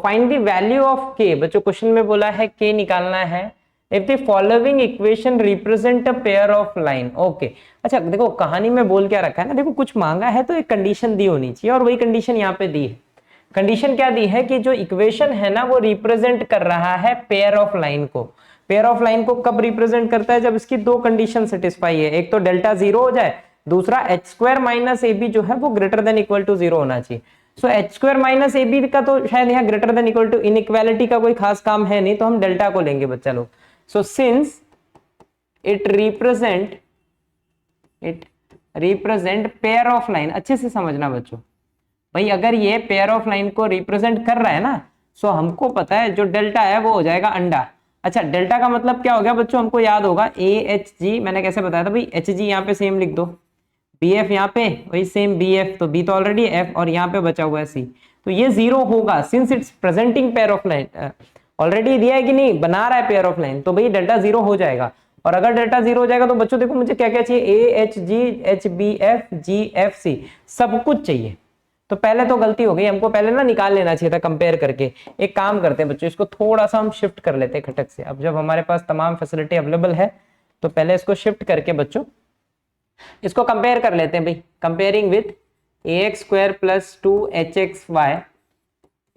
Find the value of के, बच्चों question में बोला है के निकालना है if the following equation represent a pair of line. Okay, अच्छा देखो कहानी में बोल क्या रखा है ना, देखो कुछ मांगा है तो एक कंडीशन दी होनी चाहिए और वही कंडीशन यहाँ पे दी है। कंडीशन क्या दी है कि जो इक्वेशन है ना वो रिप्रेजेंट कर रहा है पेयर ऑफ लाइन को। पेयर ऑफ लाइन को कब रिप्रेजेंट करता है, जब इसकी दो कंडीशन सेटिस्फाई है, एक तो डेल्टा जीरो हो जाए, दूसरा H square minus A B जो है वो greater than equal to zero होना चाहिए। So H square minus A B का तो शायद यहाँ greater than equal to inequality का कोई खास काम है नहीं, तो हम डेल्टा को लेंगे बच्चा लोग। So since it represent pair of line, अच्छे से समझना बच्चों भाई, अगर ये पेयर ऑफ लाइन को रिप्रेजेंट कर रहा है ना, सो हमको पता है जो डेल्टा है वो हो जाएगा अंडा। अच्छा डेल्टा का मतलब क्या हो गया बच्चों, हमको याद होगा ए एच जी, मैंने कैसे बताया था भाई, एच जी यहाँ पे सेम लिख दो, बी एफ यहाँ पे वही सेम बी एफ, तो बी तो ऑलरेडी एफ और यहाँ पे बचा हुआ है सी, तो ये जीरो होगा since it's presenting pair of line. Already दिया है कि नहीं, बना रहा है पेयर ऑफ लाइन, तो भाई डेल्टा जीरो हो जाएगा। और अगर डेल्टा जीरो हो जाएगा तो बच्चों देखो मुझे क्या क्या चाहिए, A H G H B F G F C सब कुछ चाहिए। तो पहले तो गलती हो गई, हमको पहले ना निकाल लेना चाहिए था कंपेयर करके। एक काम करते हैं बच्चों, इसको थोड़ा सा हम शिफ्ट कर लेते हैं खटक से। अब जब हमारे पास तमाम फैसिलिटी अवेलेबल है तो पहले इसको शिफ्ट करके बच्चों इसको कंपेयर कर लेते हैं भाई। Comparing with A x square plus two H X Y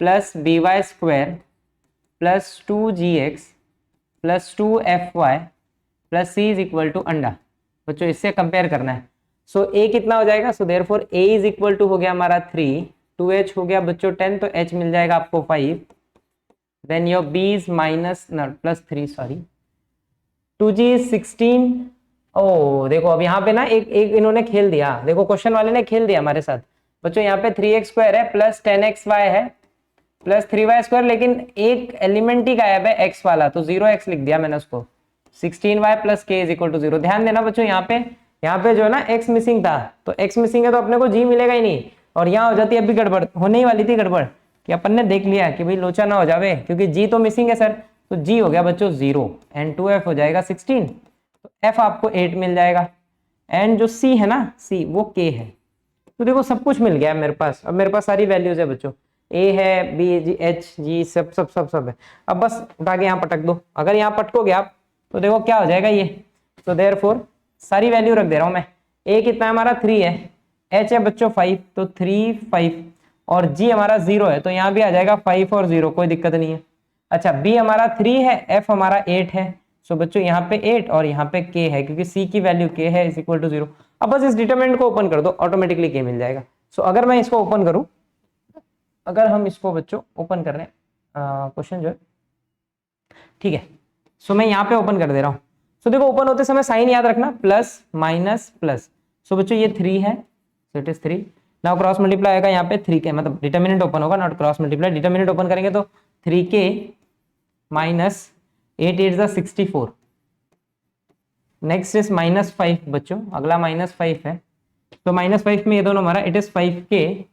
plus B Y square plus two G X plus two F Y plus C is equal to अंडा। बच्चों इससे कंपेयर करना है। सो ए कितना हो जाएगा, so therefore A is equal to हो गया हमारा 3, 2h हो गया बच्चों 10, तो h मिल जाएगा आपको 5, then your b is minus plus 3 sorry 2g is 16। ओ देखो अब यहाँ पे ना एक इन्होंने खेल दिया, देखो क्वेश्चन वाले ने खेल दिया हमारे साथ बच्चों। यहाँ पे 3x स्क्वायर है प्लस 10xy है प्लस 3y स्क्वायर, लेकिन एक एलिमेंट ही गायब है x वाला, तो 0x लिख दिया मैंने उसको, 16y plus k is equal to 0। ध्यान देना बच्चों यहाँ पे जो है ना x मिसिंग था, तो x मिसिंग है तो अपने को g मिलेगा ही नहीं, और यहाँ हो जाती है अभी गड़बड़, होने ही वाली थी गड़बड़ कि अपन ने देख लिया कि भाई लोचा ना हो जावे, क्योंकि g तो मिसिंग है सर, तो g हो गया बच्चों 0 एंड 2f हो जाएगा 16, तो f आपको 8 मिल जाएगा, एंड जो c है ना c वो k है। तो देखो सब कुछ मिल गया मेरे पास, अब मेरे पास सारी वैल्यूज है बच्चों, a है b जी h जी सब सब सब सब है। अब बस उठा के यहाँ पटक दो, अगर यहाँ पटकोगे आप तो देखो क्या हो जाएगा ये, तो देयरफॉर सारी वैल्यू रख दे रहा हूं मैं। a कितना है हमारा 3 है, h है बच्चों 5, तो 3 5, और g हमारा 0 है, तो यहाँ भी आ जाएगा 5 और 0, कोई दिक्कत नहीं है। अच्छा b हमारा 3 है, f हमारा 8 है, सो बच्चों यहाँ पे 8 और यहाँ पे k है, क्योंकि c की वैल्यू k है इज इक्वल टू 0। अब बस इस डिटरमिनेंट को ओपन कर दो, ऑटोमेटिकली k मिल जाएगा। सो अगर मैं इसको ओपन करूं, अगर हम इसको बच्चों ओपन कर रहे हैं क्वेश्चन जो है, ठीक है, सो मैं यहाँ पे ओपन कर दे रहा हूँ। सो देखो ओपन होते समय साइन याद रखना, प्लस माइनस प्लस, सो बच्चों ये 3 है, so it is 3। Now cross multiply आएगा यहाँ पे 3k, मतलब डिटरमिनेंट ओपन होगा not cross multiply, determinant open करेंगे तो 3k minus 8 8 64, next is minus 5 बच्चों, अगला माइनस 5 है, तो माइनस 5 में ये दोनों हमारा इट इज 5k,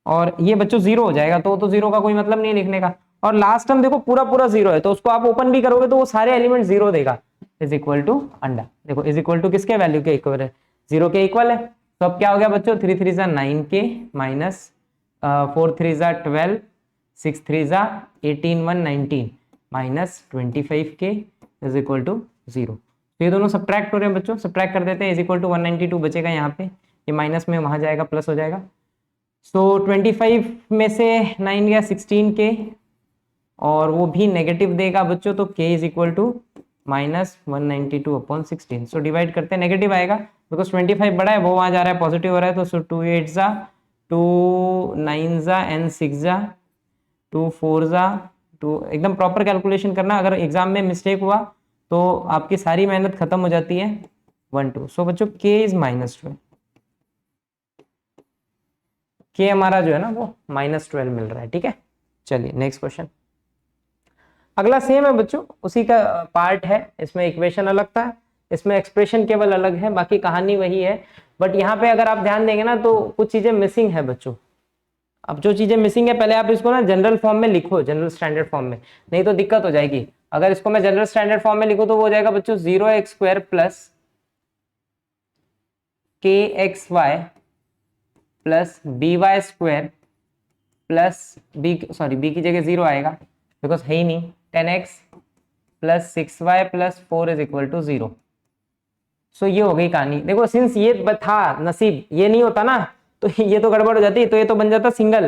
और ये बच्चों 0 हो जाएगा, तो 0 का कोई मतलब नहीं लिखने का, और लास्ट टर्म देखो पूरा पूरा 0 है, तो उसको आप ओपन भी करोगे तो वो सारे एलिमेंट 0 देगा, इज इक्वल टू अंडा। देखो इज इक्वल टू किसके वैल्यू के इक्वल है, 0 के इक्वल है। तो अब क्या हो गया बच्चों, 3 3 जा 9k माइनस 4 3 जा 12, 6 3 जा 18 1 19 minus 25k is equal to 0। तो ये दोनों सब्ट्रैक्ट हो रहे हैं बच्चों, सब्ट्रैक्ट कर देते हैं, इज इक्वल टू 192 बचेगा यहाँ पे, ये माइनस में वहां जाएगा प्लस हो जाएगा। सो 25 में से 9 गया 16k, और वो भी नेगेटिव देगा बच्चों, तो k is equal to minus 192 upon 16। So divide करते हैं, नेगेटिव आएगा बिकॉज 25 बड़ा है, वो वहां जा रहा है, पॉजिटिव हो रहा है, तो सो 2 8 जा 2 9 जा एंड 6 जा 2 4 जा 2, एकदम प्रॉपर कैलकुलेशन करना, अगर एग्जाम में मिस्टेक हुआ तो आपकी सारी मेहनत खत्म हो जाती है। 1 2, सो बच्चों k इज -12, के हमारा जो है ना वो -12 मिल रहा है, ठीक है। चलिए नेक्स्ट क्वेश्चन, अगला सेम है बच्चों, उसी का पार्ट है, इसमें इक्वेशन अलग था, इसमें एक्सप्रेशन केवल अलग है, बाकी कहानी वही है। बट यहाँ पे अगर आप ध्यान देंगे ना तो कुछ चीजें मिसिंग है बच्चों। अब जो चीजें मिसिंग है पहले आप इसको ना जनरल फॉर्म में लिखो, जनरल स्टैंडर्ड फॉर्म में, नहीं तो दिक्कत हो जाएगी। अगर इसको मैं जनरल स्टैंडर्ड फॉर्म में लिखूं तो वो हो जाएगा बच्चों 0x square plus kxy plus by square plus B, sorry B की जगह 0 आएगा बिकॉज है ही नहीं, 10x plus 6y plus 4 is equal to 0। So ये हो गई कहानी। देखो सिंस ये था नसीब, ये नहीं होता ना तो ये तो गड़बड़ हो जाती, तो ये तो बन जाता सिंगल,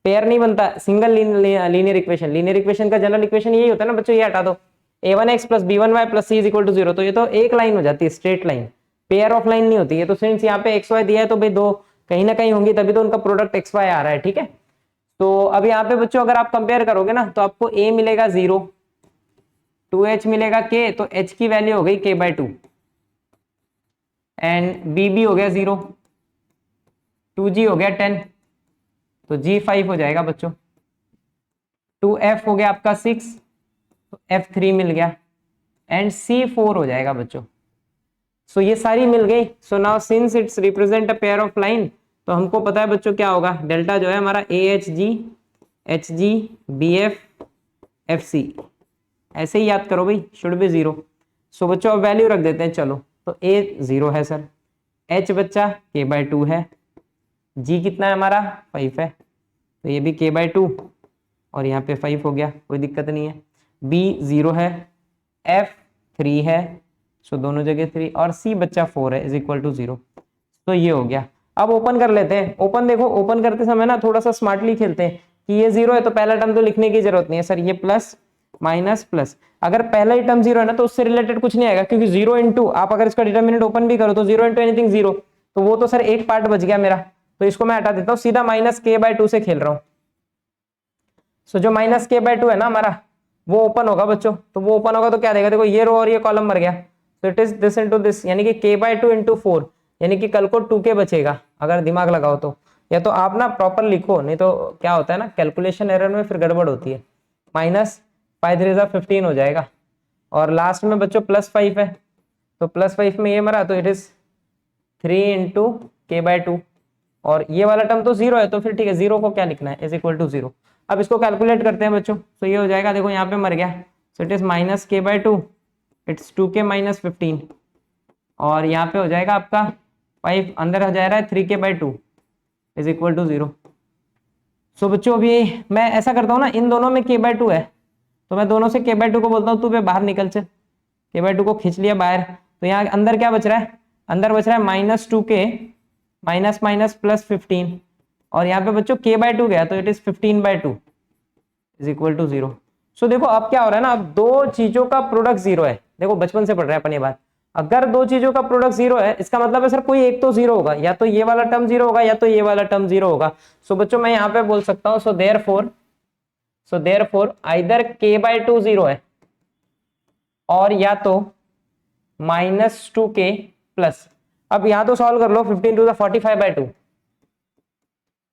पेयर नहीं बनता, single linear equation. Linear equation का जनरल इक्वेशन यही होता है ना बच्चों, ये हटा दो, a1x plus b1y plus c is equal to 0, तो ये तो एक लाइन हो जाती है, straight line, pair of line नहीं होती है। तो सिंस यहाँ पे xy दिया है तो भाई दो कहीं ना कहीं होंगी, तभी तो उनका प्रोडक्ट xy आ रहा है, ठीक है। तो अब यहाँ पे बच्चों अगर आप कंपेयर करोगे ना तो आपको a मिलेगा 0, 2h मिलेगा k, तो h की वैल्यू हो गई k/2 एंड b भी हो गया 0, 2g हो गया 10, तो g 5 हो जाएगा बच्चों, 2f हो गया आपका 6, तो f 3 मिल गया एंड c 4 हो जाएगा बच्चों। सो ये सारी मिल गई। So now since it's represent a pair of line, तो हमको पता है बच्चों क्या होगा, डेल्टा जो है हमारा AHG HG BF FC, ऐसे ही याद करो भाई, शुड बी 0। सो बच्चों अब वैल्यू रख देते हैं, चलो तो A 0 है सर, H बच्चा k/2 है, G कितना है हमारा 5 है, तो ये भी k/2 और यहाँ पे 5 हो गया, कोई दिक्कत नहीं है। B 0 है, F 3 है, सो दोनों जगह 3, और C बच्चा 4 है इज इक्वल टू 0। तो ये हो गया। अब ओपन कर लेते हैं। ओपन देखो, ओपन करते समय ना थोड़ा सा स्मार्टली खेलते हैं कि ये 0 है तो पहला टर्म तो लिखने की जरूरत नहीं है सर, ये प्लस माइनस प्लस, अगर पहला ही टर्म 0 है ना तो उससे रिलेटेड कुछ नहीं आएगा, क्योंकि 0 इंटू आप अगर इसका डिटर्मिनेंट ओपन भी करो तो 0 इंटू एनीथिंग 0, तो वो तो सर एक पार्ट बच गया मेरा, तो इसको मैं हटा देता हूँ, सीधा माइनस k/2 से खेल रहा हूँ। सो जो माइनस k/2 है ना हमारा, वो ओपन होगा बच्चों, तो वो ओपन होगा तो क्या देगा, देखो ये रो और ये कॉलम मर गया, तो it is this into this, यानी कि k/2 इंटू 4, यानी कि कल को 2k बचेगा अगर दिमाग लगाओ तो। या तो आप ना प्रॉपर लिखो, नहीं तो क्या होता है ना कैलकुलेशन एरर में फिर गड़बड़ होती है। माइनस 5 3 15 हो जाएगा, और लास्ट में बच्चों प्लस 5 है, तो प्लस 5 में ये मरा, तो इट इज 3 इंटू k/2, और ये वाला टर्म तो 0 है, तो फिर ठीक है, 0 को क्या लिखना है, इज इक्वल टू 0। अब इसको कैलकुलेट करते हैं बच्चों, तो ये हो जाएगा, देखो यहाँ पे मर गया, सो it is minus k/2, it's 2k minus 15, और यहाँ पे हो जाएगा आपका 5 अंदर आ जा रहा है 3k/2 is equal to 0। So बच्चों अभी मैं ऐसा करता हूँ ना, इन दोनों में k/2 है, तो मैं दोनों से k/2 को बोलता हूँ तू बाहर निकल, चल k/2 को खींच लिया बाहर, तो यहाँ अंदर क्या बच रहा है, अंदर बच रहा है -2k माइनस माइनस प्लस 15, और यहाँ पे बच्चों k/2 गया, तो it is 15/2 is equal to 0। So देखो अब क्या हो रहा है ना, अब दो चीजों का प्रोडक्ट 0 है, देखो बचपन से पढ़ रहे हैं अपन ये बात, अगर दो चीजों का प्रोडक्ट 0 है इसका मतलब है सर कोई एक तो 0 होगा, या तो ये वाला टर्म 0 होगा या तो ये वाला टर्म 0 होगा। सो बच्चों मैं यहाँ पे बोल सकता हूँ, सो देयरफॉर आइदर k/2 0 है, और या तो -2k प्लस, अब यहां तो सॉल्व कर लो, 15 टू द 45/2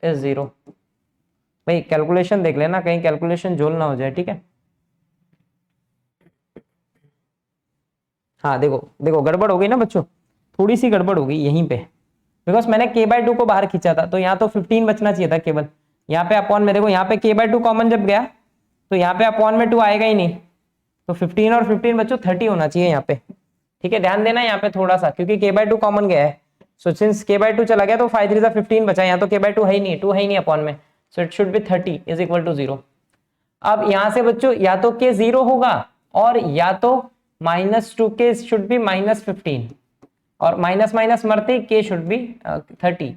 इज 0। भाई कैलकुलेशन देख लेना, कहीं कैलकुलेशन झोल ना हो जाए, ठीक है। हाँ देखो देखो गड़बड़ हो गई ना बच्चों, थोड़ी सी गड़बड़ हो गई यहीं पे, बिकॉज मैंने k/2 को बाहर खींचा था, तो यहाँ तो 15 बचना चाहिए था केवल, यहाँ पे अपॉन में देखो, यहाँ पे k/2 कॉमन जब गया तो यहाँ पे अपॉन में 2 आएगा ही नहीं, तो 15 और 15 बच्चों 30 होना चाहिए यहाँ पे, ठीक है। ध्यान देना यहाँ पे थोड़ा सा, क्योंकि k/2 कॉमन गया है, सो सिंस k/2 चला गया तो 5 3 15 बचा, यहाँ तो k/2 है ही नहीं, 2 है ही नहीं अपॉन में, so it should be 30 is equal to 0। अब यहाँ से बच्चों या तो k 0 होगा, और या तो -2k शुड बी -15, और माइनस माइनस मरते k should be 30,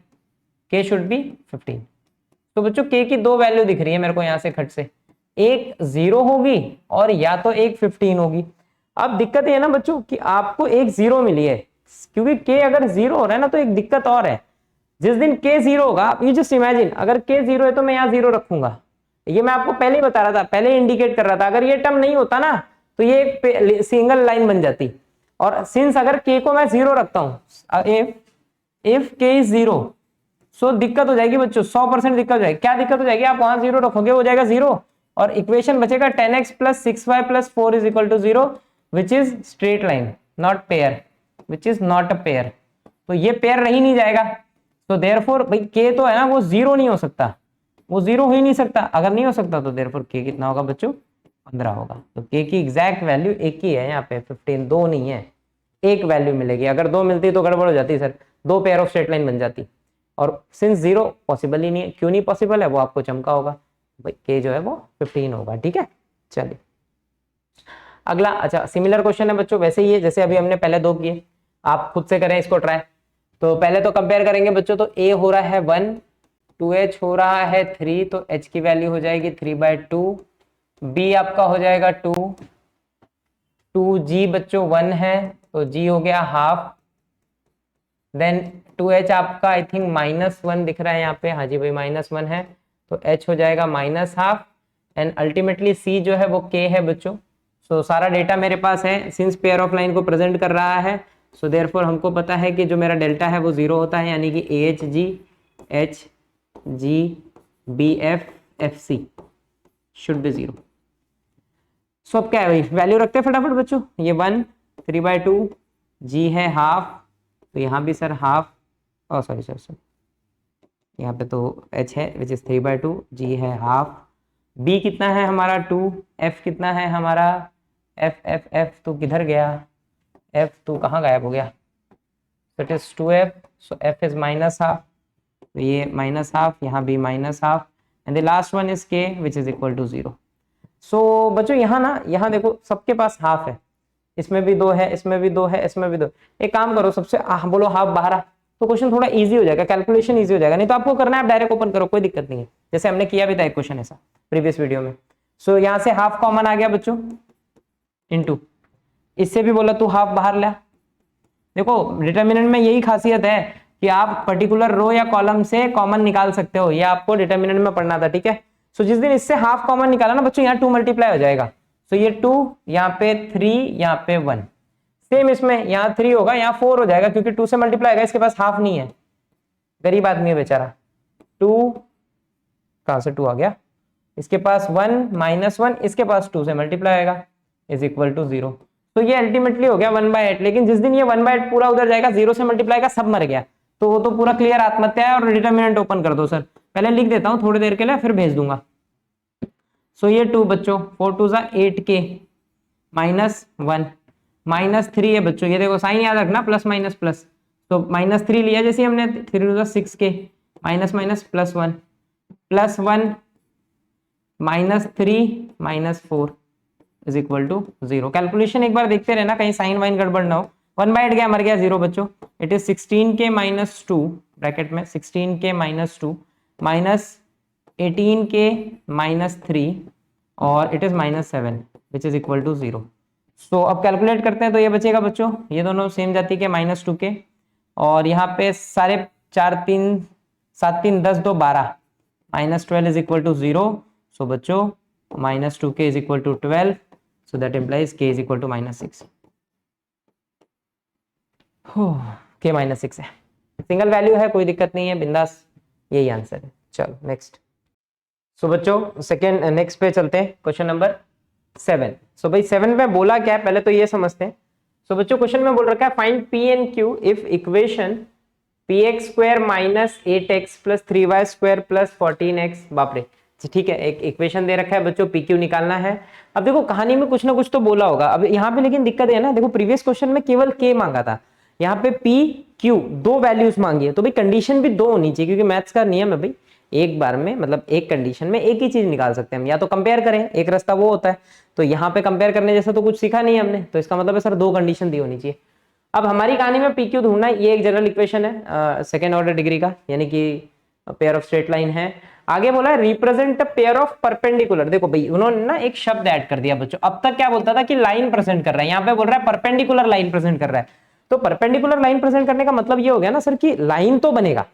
k should be 15। तो बच्चों k की दो वैल्यू दिख रही है मेरे को यहाँ से खट से, एक 0 होगी और या तो एक 15 होगी। अब दिक्कत ये है ना बच्चों कि आपको एक 0 मिली है, क्योंकि k अगर 0 हो रहा है ना तो एक दिक्कत और है, जिस दिन k 0 होगा, यू जस्ट इमेजिन अगर k 0 है तो मैं यहाँ 0 रखूंगा, ये मैं आपको पहले ही बता रहा था, पहले इंडिकेट कर रहा था, अगर ये टर्म नहीं होता ना तो ये एक सिंगल लाइन बन जाती, और सिंस अगर k को मैं 0 रखता हूं, इफ k इज 0, सो दिक्कत हो जाएगी बच्चों, 100% दिक्कत हो जाएगी। क्या दिक्कत हो जाएगी, आप वहां 0 रखोगे हो जाएगा 0, और इक्वेशन बचेगा 10x plus 6y plus 4 is equal to 0, which is straight line not pair, which is not a pair, तो ये पेयर रह ही नहीं जाएगा। तो देयरफॉर भाई k तो है ना वो 0 नहीं हो सकता, वो 0 हो ही नहीं सकता, अगर नहीं हो सकता तो देयरफॉर k कितना होगा बच्चों 15 होगा। तो k की एग्जैक्ट वैल्यू एक ही है यहाँ पे, 15, दो नहीं है, एक वैल्यू मिलेगी, अगर दो मिलती तो गड़बड़ हो जाती सर, दो पेयर ऑफ स्ट्रेट लाइन बन जाती। और सिंस 0 पॉसिबल ही नहीं है, क्यों नहीं पॉसिबल है वो आपको चमका होगा भाई, के जो है वो 15 होगा। ठीक है, चलिए अगला। अच्छा सिमिलर क्वेश्चन है बच्चों, वैसे ही है जैसे अभी हमने पहले 2 किए, आप खुद से करें इसको ट्राई। तो पहले तो कंपेयर करेंगे बच्चों, तो a हो रहा है 1, 2h हो रहा है 3, तो h की वैल्यू हो जाएगी 3/2, b आपका हो जाएगा 2, 2g बच्चों 1 है तो g हो गया हाफ, देन 2h आपका आई थिंक -1 दिख रहा है यहाँ पे, हाँ जी भाई -1 है, तो h हो जाएगा -हाफ, एंड अल्टीमेटली c जो है वो k है बच्चों। सो सारा डेटा मेरे पास है, सिंस पेयर ऑफ लाइन को प्रेजेंट कर रहा है, सो देयरफॉर हमको पता है कि जो मेरा डेल्टा है वो 0 होता है, यानी कि AHG HG BF FC should be 0। So अब क्या है भाई, वैल्यू रखते हैं फटाफट बच्चों, ये 1 3/2, g है हाफ, तो यहाँ भी सर हाफ, सॉरी सर यहाँ पे तो h है विच इज 3/2, g है हाफ, b कितना है हमारा 2, f कितना है हमारा f तो किधर गया, f तो कहाँ गायब हो गया, it is 2f, so f is -half, तो ये -हाफ, यहाँ भी -half, and the last one is k which is equal to 0। So बच्चों यहाँ ना, यहाँ देखो सबके पास हाफ है, इसमें भी 2 है, इसमें भी 2 है, इसमें भी 2। एक काम करो, सबसे बोलो हाफ बाहर आ, तो क्वेश्चन थोड़ा इजी हो जाएगा, कैलकुलेशन इजी हो जाएगा, नहीं तो आपको करना है आप डायरेक्ट ओपन करो, कोई दिक्कत नहीं है, जैसे हमने किया भी था एक क्वेश्चन ऐसा प्रीवियस वीडियो में। सो यहाँ से हाफ कॉमन आ गया बच्चों, इनटू इससे भी बोला तू हाफ बाहर ला। देखो डिटर्मिनेंट में यही खासियत है कि आप पर्टिकुलर रो या कॉलम से कॉमन निकाल सकते हो, ये आपको डिटर्मिनेंट में पढ़ना था। ठीक है, सो जिस दिन इससे हाफ कॉमन निकाला ना बच्चों, यहाँ 2 मल्टीप्लाई हो जाएगा, सो ये 2, यहाँ पे 3, यहाँ पे 1, सेम इसमें यहाँ 3 होगा, यहाँ 4 हो जाएगा, क्योंकि 2 से मल्टीप्लाई होगा, इसके पास हाफ नहीं है, गरीब आदमी है बेचारा। 2 कहां से 2 आ गया, इसके पास 1 -1, इसके पास 2 से मल्टीप्लाई आएगा, इज इक्वल टू 0। तो ये अल्टीमेटली हो गया 1/8, लेकिन जिस दिन ये 1/8 पूरा उधर जाएगा, 0 से मल्टीप्लाई का सब मर गया, तो वो तो पूरा क्लियर आत्महत्या है। और डिटर्मिनेंट ओपन कर दो सर, पहले लिख देता हूं थोड़ी देर के लिए, फिर भेज दूंगा। सो ये 2 बच्चों, 4 2 8k -1 -3 है बच्चों, ये देखो साइन याद रखना, प्लस माइनस प्लस, तो -3 लिया जैसे हमने, 3 2 6k minus minus +1 +1 -3 -4 is equal to 0। Calculation एक बार देखते रहना, कहीं साइन वाइन गड़बड़ ना हो। 1/8 गया, मर गया 0 बच्चों, इट इज 16k -2 ब्रैकेट में, 16k -2 -18k -3 और it is -7 which is equal to 0। So अब कैलकुलेट करते हैं, तो ये बचेगा बच्चों, ये दोनों सेम जाति के -2k, और यहाँ पे सारे 4 3 7 3 10 2 12 -12 इज इक्वल टू 0। सो बच्चों -2k is equal to 12, so that implies k is equal to -6। k -6 है, सिंगल वैल्यू है, कोई दिक्कत नहीं है, बिंदास, यही आंसर है। चलो नेक्स्ट। सो बच्चों सेकेंड नेक्स्ट पे चलते हैं, क्वेश्चन नंबर 7। सो भाई 7 में बोला क्या है, पहले तो ये समझते हैं। सो बच्चों क्वेश्चन में बोल रखा है find p and q if equation px square minus 8x plus 3y square plus 14x। बाप रे, ठीक है, एक इक्वेशन दे रखा है बच्चों, pq निकालना है। अब देखो कहानी में कुछ ना कुछ तो बोला होगा, अब यहाँ पे लेकिन दिक्कत है ना, देखो प्रीवियस क्वेश्चन में केवल k मांगा था, यहाँ पे p q 2 वैल्यूज मांगी है, तो भाई कंडीशन भी 2 होनी चाहिए, क्योंकि मैथ्स का नियम है भाई, एक बार में मतलब एक कंडीशन में एक ही चीज निकाल सकते हैं हम, या तो कंपेयर करें, एक रास्ता वो होता है। तो यहाँ पे कंपेयर करने जैसा तो कुछ सीखा नहीं हमने, तो इसका मतलब है सर 2 कंडीशन दी होनी चाहिए। अब हमारी कहानी में पी क्यू ढूंढना, ये एक जनरल इक्वेशन है सेकेंड ऑर्डर डिग्री का, यानी कि पेयर ऑफ स्ट्रेट लाइन है। आगे बोला है represent a pair of perpendicular. देखो भाई उन्होंने ना एक शब्द ऐड कर दिया बच्चों, अब तक क्या बोलता था कि लाइन प्रेजेंट कर रहा है, यहाँ पे बोल रहा है परपेंडिकुलर लाइन प्रेजेंट कर रहा है। तो परपेंडिकुलर लाइन प्रेजेंट करने का मतलब ये हो गया ना सर कि लाइन तो बनेगा,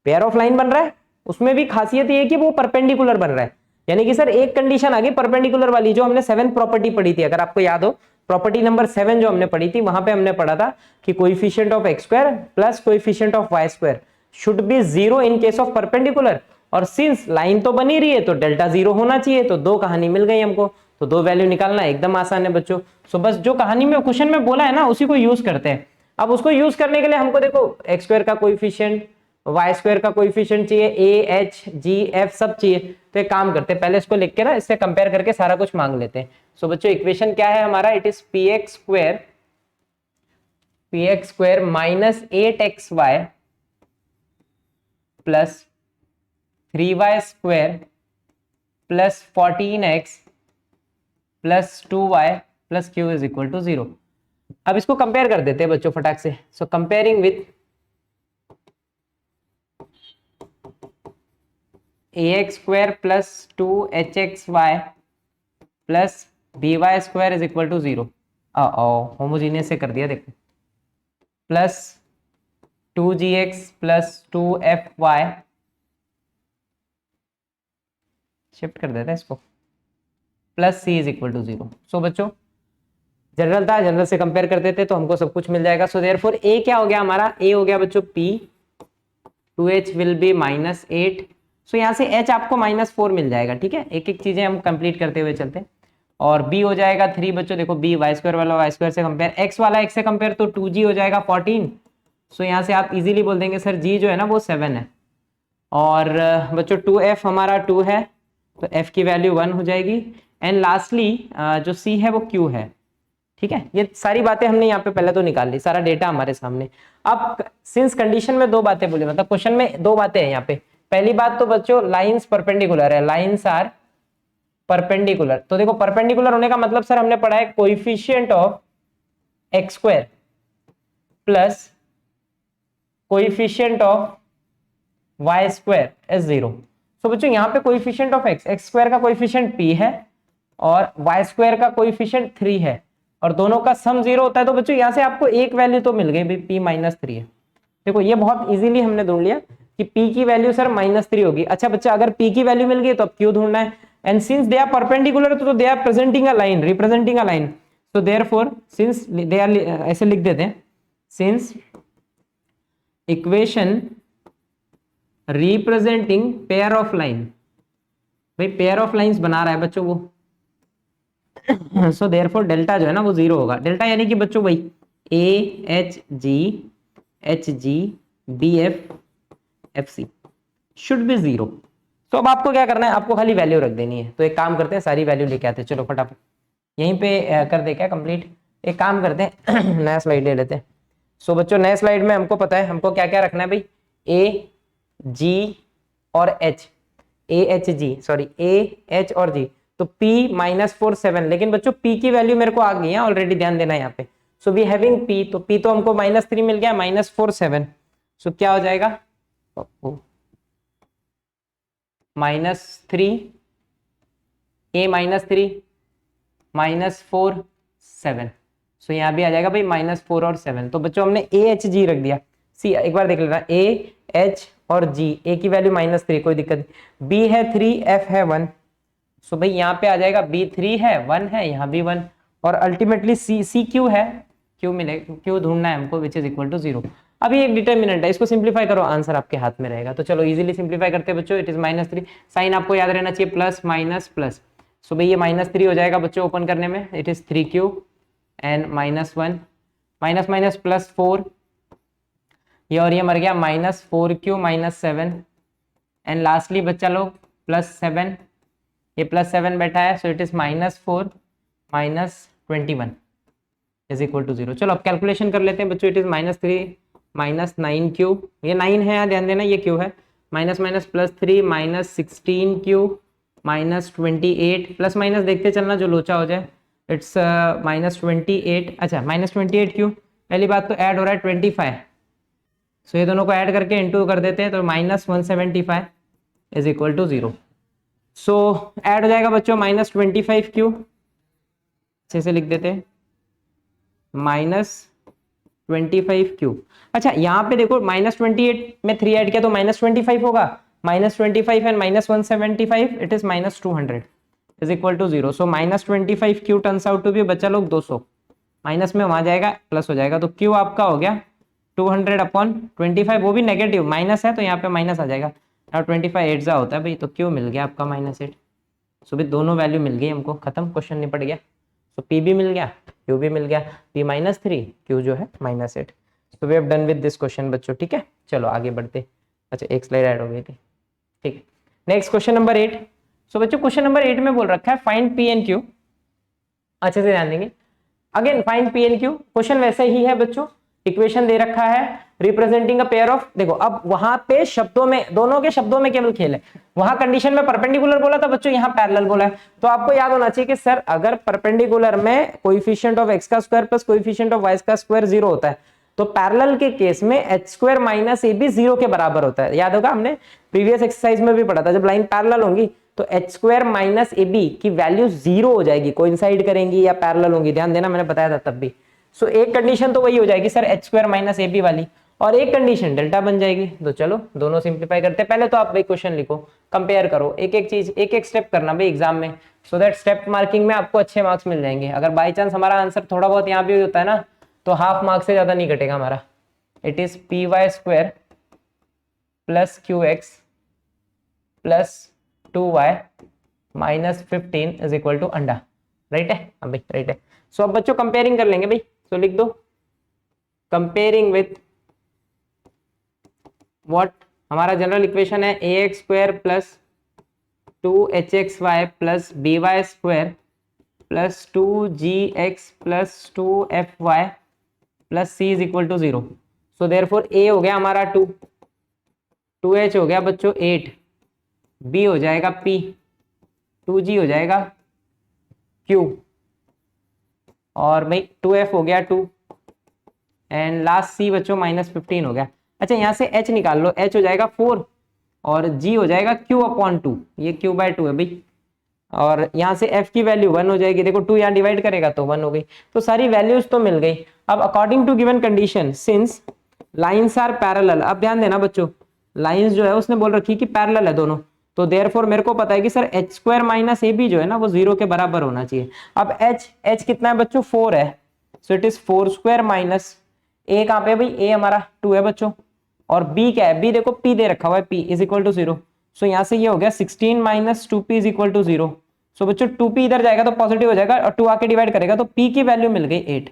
पेयर ऑफ लाइन बन रहा है, उसमें भी खासियत ये है कि वो परपेंडिकुलर बन रहा है, यानी कि सर एक कंडीशन आ गई परपेंडिकुलर वाली, जो हमने 7th प्रॉपर्टी पढ़ी थी, अगर आपको याद हो, प्रॉपर्टी नंबर 7 जो हमने पढ़ी थी, वहां पे हमने पढ़ा था कि कोएफिशिएंट ऑफ x स्क्वायर प्लस coefficient of y square should be 0 in case of perpendicular, और सिंस लाइन तो बनी रही है तो डेल्टा 0 होना चाहिए, तो 2 कहानी मिल गई हमको, तो 2 वैल्यू निकालना एकदम आसान है बच्चों। सो बस जो कहानी में क्वेश्चन में बोला है ना उसी को यूज करते हैं। अब उसको यूज करने के लिए हमको देखो x स्क्वायर का कोएफिशिएंट, वाई स्क्वायर का कोएफिशिएंट चाहिए, ए एच जी एफ सब चाहिए, तो एक काम करते हैं पहले इसको लिख के ना इससे कंपेयर करके सारा कुछ मांग लेते हैं। सो बच्चों इक्वेशन क्या है हमारा, it is P X square minus 8xy plus 3y² plus 14x plus 2y plus q is equal to 0। अब इसको कंपेयर कर देते हैं बच्चों फटाक से। So comparing with ax² plus 2hxy plus by² is equal to 0। Homogeneous से कर दिया देखो, plus 2gx plus 2fy, shift कर देते हैं इसको, plus c is equal to 0। So बच्चों जनरल था, जनरल से कंपेयर कर देते तो हमको सब कुछ मिल जाएगा। सो देयरफॉर a क्या हो गया हमारा, a हो गया बच्चों p, 2h विल बी -8। सो यहाँ से h आपको -4 मिल जाएगा। ठीक है, एक एक चीजें हम कंप्लीट करते हुए चलते हैं। और b हो जाएगा 3 बच्चों, देखो b y² वाला y² से कंपेयर, x वाला x से कंपेयर तो 2g हो जाएगा 14। सो यहाँ से आप इजीली बोल देंगे सर g जो है ना वो 7 है। और बच्चों 2f हमारा 2 है तो f की वैल्यू 1 हो जाएगी। एंड लास्टली जो c है वो q है। ठीक है, ये सारी बातें हमने यहाँ पे पहले तो निकाल ली, सारा डेटा हमारे सामने। अब सिंस कंडीशन में दो बातें बोली, मतलब क्वेश्चन में दो बातें हैं यहाँ पे। पहली बात तो बच्चों लाइंस परपेंडिकुलर है, लाइंस आर परपेंडिकुलर। तो देखो परपेंडिकुलर होने का मतलब सर हमने पढ़ा है coefficient of x² plus coefficient of y² is 0। So बच्चों यहाँ पे कोएफिशिएंट ऑफ x² का कोएफिशिएंट p है और y² का कोएफिशिएंट 3 है और दोनों का सम 0 होता है। तो बच्चों यहाँ से आपको एक वैल्यू तो मिल गई भाई, p -3 है। देखो ये बहुत इजीली हमने ढूंढ लिया कि p की वैल्यू सर -3 होगी। अच्छा बच्चा अगर p की वैल्यू मिल गई तो अब q ढूंढना है। And since they are perpendicular तो they are presenting a line, representing a line. So therefore since they are, ऐसे लिख देते हैं, since equation representing pair of line, भाई पेयर ऑफ लाइंस बना रहा है बच्चों वो, सो देयरफॉर डेल्टा जो है ना वो 0 होगा। डेल्टा यानी कि बच्चों भाई AHG BF FC should be 0। तो अब आपको क्या करना है, आपको खाली वैल्यू रख देनी है। तो एक काम करते हैं, सारी वैल्यू लेके आते हैं, चलो फटाफट यहीं पे कर दे क्या कंप्लीट। एक काम करते हैं नया स्लाइड ले लेते हैं। सो बच्चों नए स्लाइड में हमको पता है हमको क्या क्या रखना है भाई, AG और H, AH और G। तो P -4 7, लेकिन बच्चों P की वैल्यू मेरे को आ गई है ऑलरेडी, ध्यान देना यहाँ पे। सो वी हैविंग P, तो P तो हमको -3 मिल गया, -4 7। सो क्या हो जाएगा -3 A -3 -4 7। सो यहाँ भी आ जाएगा भाई -4 और 7। तो बच्चों हमने AHG रख दिया। सी एक बार देख लेना, AH और G, A की वैल्यू -3 कोई दिक्कत नहीं, B है 3 F है 1। सो भाई यहाँ पे आ जाएगा B3 है 1 है, यहाँ भी 1, और अल्टीमेटली C Q है, Q मिले, Q ढूंढना है हमको विच इज इक्वल टू 0। अभी एक डिटर्मिनेंट है, इसको सिंप्लीफाई करो, आंसर आपके हाथ में रहेगा। तो चलो इजीली सिंप्लीफाई करते हैं बच्चों। इट इज -3, साइन आपको याद रहना चाहिए, प्लस माइनस प्लस। सो भाई ये -3 हो जाएगा बच्चों ओपन करने में, it is 3Q and -1 minus minus +4, ये और ये मर गया, -4Q -7 एंड लास्टली बच्चा लोग +7, ये +7 बैठा है। So it is -4 -21 is equal to 0। चलो अब कैलकुलेशन कर लेते हैं बच्चों। इट इज -3 -9Q, ये 9 है यहाँ ध्यान देना, ये Q है, minus minus +3 -16Q -28, plus minus देखते चलना जो लोचा हो जाए। इट्स -28, अच्छा -28Q, पहली बात तो ऐड हो रहा है 25। सो ये दोनों को ऐड करके इनटू कर देते हैं तो -175 is equal to 0। So add हो जाएगा बच्चों -25Q, अच्छे से लिख देते हैं -25Q। अच्छा यहाँ पे देखो -28 में 3 ऐड किया तो -25 होगा, -25 and -175 it is -200 is equal to 0। So -25Q turns out to be बच्चा लोग 200, माइनस में वहां जाएगा प्लस हो जाएगा, तो Q आपका हो गया 200/25, वो भी नेगेटिव माइनस है तो यहाँ पे माइनस आ जाएगा, और 25 8 होता है भाई, तो Q मिल गया आपका -8। सो भी दोनों वैल्यू मिल गई हमको, खत्म, क्वेश्चन निपट गया। सो P भी मिल गया, Q भी मिल गया, P -3, Q जो है -8। So we have done with this question बच्चों, ठीक है। चलो आगे बढ़ते, अच्छा एक स्लाइड ऐड हो गई थी, ठीक। Next question number 8। सो बच्चों क्वेश्चन नंबर 8 में बोल रखा है फाइंड P एंड Q, अच्छे से ध्यान देंगे। Again find P and Q, question वैसे ही है बच्चों, इक्वेशन दे रखा है रिप्रेजेंटिंग अ पेयर ऑफ, देखो अब वहां पे शब्दों में, दोनों के शब्दों में केवल खेल है, वहां कंडीशन में परपेंडिकुलर बोला था बच्चों, यहाँ पैरेलल बोला है। तो आपको याद होना चाहिए कि सर अगर परपेंडिकुलर में कोएफिशिएंट ऑफ एक्स का स्क्वायर प्लस कोएफिशिएंट ऑफ वाई का स्क्वायर 0 होता है, तो पैरेलल के केस में H square minus A B 0 के बराबर होता है। याद होगा हमने प्रीवियस एक्सरसाइज में भी पढ़ा था, जब लाइन पैरेलल होंगी तो H square minus A B की वैल्यू 0 हो जाएगी, कोइंसाइड करेंगी या पैरेलल होंगी, ध्यान देना मैंने बताया था तब भी। सो एक कंडीशन तो वही हो जाएगी sir H square minus A B वाली, और एक कंडीशन डेल्टा बन जाएगी। तो चलो दोनों सिंप्लीफाई करते हैं। पहले तो आप भाई क्वेश्चन लिखो, कंपेयर करो, एक एक चीज एक एक स्टेप करना भाई एग्जाम में, सो दैट स्टेप मार्किंग में आपको अच्छे मार्क्स मिल जाएंगे। अगर बाई चांस हमारा आंसर थोड़ा बहुत यहाँ भी होता है ना, तो हाफ मार्क्स से ज्यादा नहीं कटेगा हमारा। It is P Y square plus Q X plus 2y minus 15 is equal to अंडा, राइट है? हाँ भाई राइट है। सो अब बच्चों कंपेयरिंग कर लेंगे भाई, सो लिख दो कंपेयरिंग विथ व्हाट, हमारा जनरल इक्वेशन है a x square plus 2hxy plus by square plus 2gx plus 2fy plus c is equal to 0। So therefore a हो गया हमारा 2, 2h हो गया बच्चों 8, b हो जाएगा p, 2g हो जाएगा q, और भाई 2f हो गया 2, एंड लास्ट c बच्चों माइनस 15 हो गया। अच्छा यहाँ से h निकाल लो, h हो जाएगा 4 और g हो जाएगा q अपॉन 2, ये q बाय 2 है भाई, और यहाँ से f की वैल्यू 1 हो जाएगी, देखो 2 यहाँ डिवाइड करेगा तो 1 हो गई। तो सारी वैल्यूज तो मिल गई। अब according to given condition since lines are parallel, अब ध्यान देना बच्चों, लाइंस जो है उसने बोल रखी कि पैरेलल है दोनों, तो देयरफॉर मेरे को पता है कि sir H square minus A B जो है ना वो 0 के बराबर होना चाहिए। अब h कितना है बच्चों 4 है, so it is 4 square minus a कहाँ पे है भाई, ए हमारा 2 है बच्चों, और b क्या है, b देखो p दे रखा हुआ है, p is equal to 0। So यहाँ से ये हो गया 16 minus 2p is equal to 0। So बच्चों 2p इधर जाएगा तो पॉजिटिव हो जाएगा, और 2 आके डिवाइड करेगा तो p की वैल्यू मिल गई 8।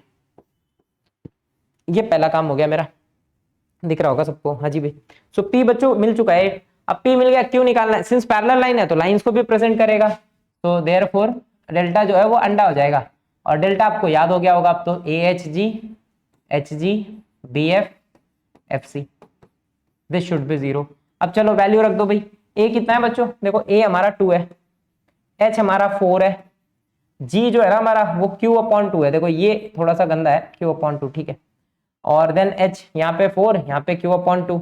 ये पहला काम हो गया मेरा, दिख रहा होगा सबको? हाँ जी भाई। सो p बच्चों मिल चुका है। अब p मिल गया, क्यों निकालना है, सिंस पैरेलल लाइन है तो लाइंस को भी प्रेजेंट करेगा, तो देयरफॉर डेल्टा जो है वो अंडा हो जाएगा, और डेल्टा आपको याद हो गया होगा अब तो, A H G H G B F F C, this should be 0। अब चलो वैल्यू रख दो भाई, a कितना है बच्चों, देखो a हमारा 2 है, h हमारा 4 है, g जो है ना हमारा वो q अपॉन 2 है, देखो ये थोड़ा सा गंदा है, q अपॉन 2 ठीक है, और देन h यहाँ पे 4, यहाँ पे q अपॉन 2।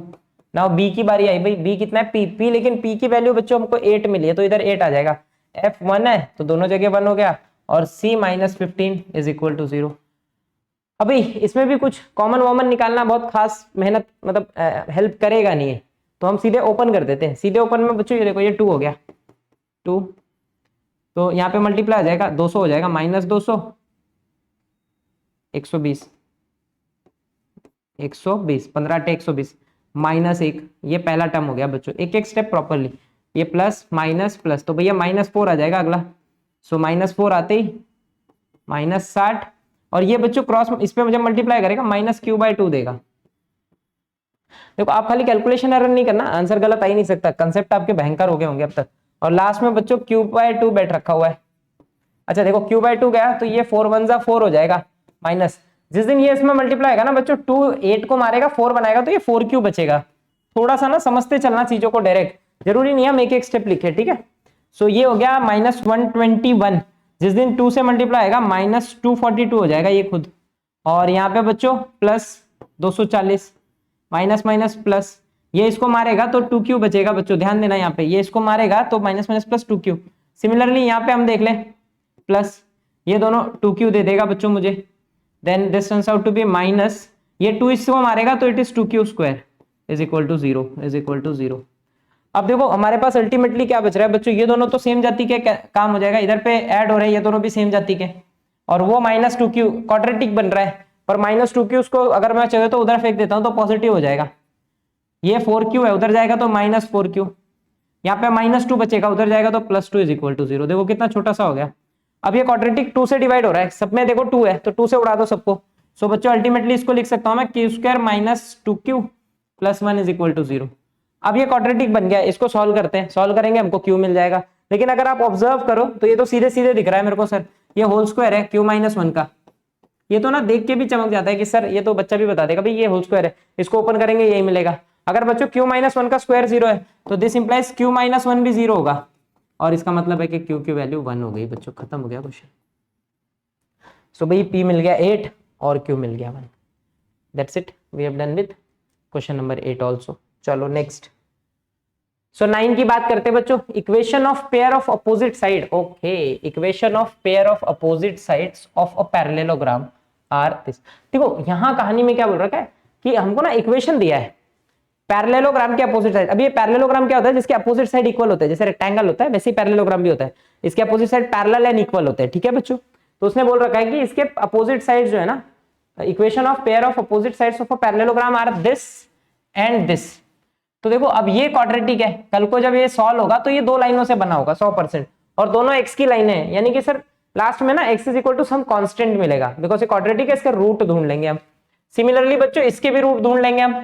नाउ b की बारी आई भाई, b कितना है p, लेकिन p की वैल्यू बच्चों हमको 8 मिली है, तो इधर 8 आ जाएगा, f 1 है तो दोनों जगह 1 हो गया, और c minus 15 is equal to 0। अभी इसमें भी कुछ कॉमन वॉमन निकालना बहुत खास मेहनत मतलब हेल्प करेगा नहीं है, तो हम सीधे ओपन कर देते हैं। सीधे ओपन में बच्चों ये देखो, ये 2 हो गया 2, तो यहाँ पे मल्टीप्लाई हो जाएगा, 200 हो जाएगा, माइनस 200 120, 120 15 टे 120 माइनस 1, ये पहला टर्म हो गया बच्चों, एक एक स्टेप प्रॉपरली, ये प्लस माइनस प्लस, तो भैया माइनस 4 आ जाएगा अगला। सो माइनस 4 आते ही माइनस 60, और ये बच्चों क्रॉस इस पे मुझे मल्टीप्लाई करेगा, माइनस क्यू बाय 2 देगा। देखो आप खाली कैलकुलेशन एरर नहीं करना, आंसर गलत आ ही नहीं सकता, कंसेप्ट आपके भयंकर हो गए होंगे अब तक। और लास्ट में बच्चों क्यू बाय 2 बैठ रखा हुआ है। अच्छा देखो क्यू बाय 2 गया तो ये 4 1 जा 4 हो जाएगा, माइनस जिस दिन ये इसमें मल्टीप्लाई होगा ना बच्चों, 2 8 को मारेगा 4 बनाएगा तो ये 4 क्यू बचेगा। थोड़ा सा ना समझते चलना चीजों को, डायरेक्ट जरूरी नहीं है हम एक एक स्टेप लिखे, ठीक है। सो ये हो गया माइनस 121, जिस दिन 2 से मल्टीप्लाई आएगा माइनस 242 हो जाएगा ये खुद, और यहाँ पे बच्चों प्लस 240, माइनस माइनस प्लस, ये इसको मारेगा तो 2q बचेगा बच्चों, ध्यान देना यहाँ पे, ये इसको मारेगा तो minus minus plus 2q। Similarly यहाँ पे हम देख लें प्लस, ये दोनों 2q दे देगा बच्चों मुझे, then this turns out to be minus, ये 2 इसको मारेगा तो it is 2q square is equal to 0 is equal to 0। अब देखो हमारे पास अल्टीमेटली क्या बच रहा है बच्चों, ये दोनों तो सेम जाति के काम हो जाएगा, इधर पे ऐड हो रहे हैं ये दोनों भी सेम जाति के, और वो माइनस 2q क्वाड्रेटिक बन रहा है, पर माइनस 2q उसको अगर मैं चाहे तो उधर फेंक देता हूं तो पॉजिटिव हो जाएगा। ये 4q है, उधर जाएगा तो माइनस 4q, यहाँ पे माइनस 2 बचेगा, उधर जाएगा तो प्लस 2 इज इक्वल टू 0। देखो कितना छोटा सा हो गया। अब ये क्वाड्रेटिक 2 से डिवाइड हो रहा है, सब में देखो 2 है तो 2 से उड़ा दो सबको। सो बच्चों अल्टीमेटली इसको लिख सकता हूं मैं q square minus 2q plus 1 is equal to 0। अब ये क्वाड्रेटिक बन गया, इसको सॉल्व करते हैं, सॉल्व करेंगे हमको q मिल जाएगा। लेकिन अगर आप ऑब्जर्व करो तो ये तो सीधे सीधे दिख रहा है मेरे को सर, ये होल स्क्वायर है q माइनस 1 का, ये तो ना देख के भी चमक जाता है कि सर ये तो बच्चा भी बता देगा भाई ये होल स्क्वायर है, इसको ओपन करेंगे यही मिलेगा। अगर बच्चों q माइनस वन का स्क्वायर 0 है तो this implies q minus one भी 0 होगा, और इसका मतलब है कि q की वैल्यू 1 हो गई बच्चों, खत्म हो गया क्वेश्चन। सो भाई p मिल गया 8 और q मिल गया 1। That's it, we have done with question number 8 also. चलो नेक्स्ट। सो 9 की बात करते हैं बच्चों, equation of pair of opposite side. Okay, equation of pair of opposite sides of a parallelogram are this. देखो यहाँ कहानी में क्या बोल रखा है कि हमको ना इक्वेशन दिया है पैरेललोग्राम के अपोजिट साइड। अब ये पैरेललोग्राम क्या होता है, जिसके अपोजिट साइड इक्वल होते हैं, जैसे रेक्टेंगल होता है वैसे ही पैरेललोग्राम भी होता है, इसके opposite side parallel and equal होते हैं। ठीक है बच्चों, तो उसने बोल रखा है कि इसके अपोजिट साइड जो है ना, equation of pair of opposite sides of a parallelogram are this and this. तो देखो अब ये क्वाड्रेटिक है, कल को जब ये सॉल्व होगा तो ये दो लाइनों से बना होगा 100%, और दोनों x की लाइनें हैं, यानी कि सर लास्ट में ना x is equal to some constant मिलेगा, बिकॉज ये क्वाड्रेटिक है, इसका रूट ढूंढ लेंगे हम। सिमिलरली बच्चों इसके भी रूट ढूंढ लेंगे हम,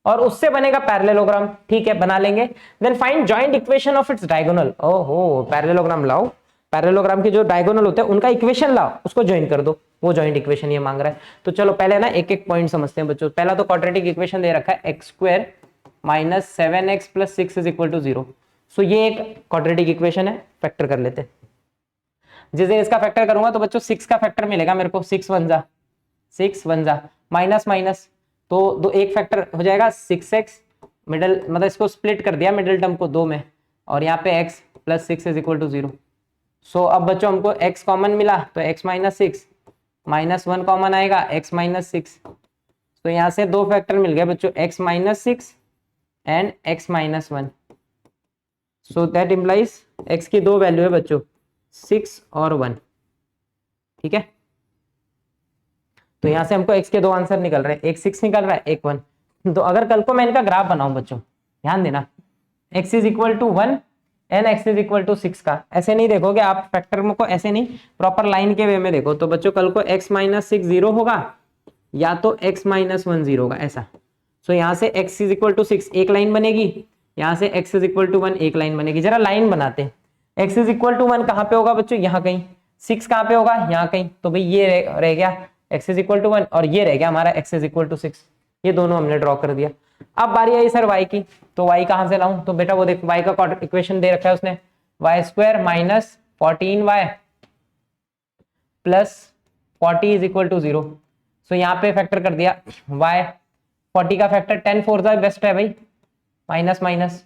और उससे बनेगा पैरेललोग्राम। ठीक है, बना लेंगे। Then find joint equation of its diagonal. ओहो, पैरेललोग्राम लाओ, पैरेललोग्राम के जो डायगोनल होते हैं उनका इक्वेशन लाओ, उसको ज्वाइन कर दो, वो जॉइंट इक्वेशन ये मांग रहा है। तो चलो पहले ना एक एक पॉइंट समझते हैं बच्चों। पहला तो क्वाड्रेटिक इक्वेशन दे रखा है x square minus 7x plus 6 is equal to 0। So ये एक क्वाड्रेटिक इक्वेशन है, फैक्टर कर लेते हैं। जिस दिन इसका फैक्टर करूंगा तो बच्चों 6 का फैक्टर मिलेगा मेरे को, 6 वन जा माइनस माइनस, तो दो एक फैक्टर हो जाएगा 6x, मिडल मतलब इसको स्प्लिट कर दिया मिडिल टर्म को 2 में, और यहाँ पे x plus 6 is equal to 0। So अब बच्चों हमको x कॉमन मिला तो x माइनस 6, माइनस 1 कॉमन आएगा x माइनस 6। तो यहाँ से दो फैक्टर मिल गए बच्चों, x minus 6 and x minus 1। So that implies x की दो वैल्यू है बच्चों, 6 और 1। ठीक है, तो यहां से हमको x के दो आंसर निकल रहे हैं, एक 6 निकल रहा है, एक 1। तो अगर कल को मैं इनका ग्राफ बनाऊं बच्चों, ध्यान देना, x is equal to 1 and x is equal to 6 का, ऐसे नहीं देखोगे आप फैक्टर में को, ऐसे नहीं, प्रॉपर लाइन के वे में देखो। तो बच्चों कल को x माइनस 6 0 होगा, या तो x माइनस 1 0 होगा, ऐसा। सो यहाँ से x इज इक्वल टू 6 एक लाइन बनेगी, यहाँ से x इज इक्वल टू 1 एक लाइन बनेगी। जरा लाइन बनाते हैं, x इज इक्वल टू 1 कहाँ पे होगा बच्चों, यहाँ कहीं, 6 कहाँ पे होगा, यहाँ कहीं। तो भाई ये रह गया x इज इक्वल टू 1, और ये रह गया हमारा x इज इक्वल टू 6। ये दोनों हमने ड्रॉ कर दिया। अब बारी आई सर y की, तो y कहाँ से लाऊं, तो बेटा वो देख y का इक्वेशन दे रखा है उसने, y square minus 14y plus 40 is equal to 0। So यहाँ पे फैक्टर कर दिया y, 40 का फैक्टर 10 4 जा बेस्ट है भाई, माइनस माइनस,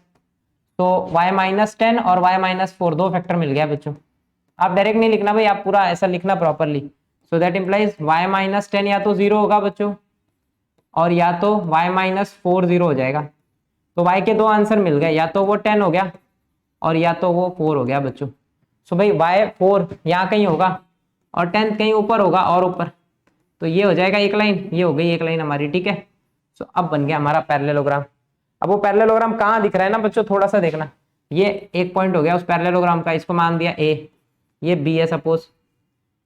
तो y माइनस 10 और y माइनस 4 दो फैक्टर मिल गया बच्चों। आप डायरेक्ट नहीं लिखना भाई, आप पूरा ऐसा लिखना properly. So that implies y minus 10 या तो 0 होगा बच्चों, और या तो y माइनस 4 0 हो जाएगा। तो y के दो आंसर मिल गए, या तो वो 10 हो गया और या तो वो 4 हो गया बच्चों। सो भाई y 4 यहाँ कहीं होगा और 10 कहीं ऊपर होगा और ऊपर, तो ये हो जाएगा एक लाइन, ये हो गई एक लाइन हमारी। ठीक है, सो अब बन गया हमारा पैरेललोग्राम। अब वो पैरेललोग्राम कहाँ दिख रहा है ना बच्चों, थोड़ा सा देखना, ये एक पॉइंट हो गया उस पैरेललोग्राम का, इसको मान दिया a, ये b है सपोज,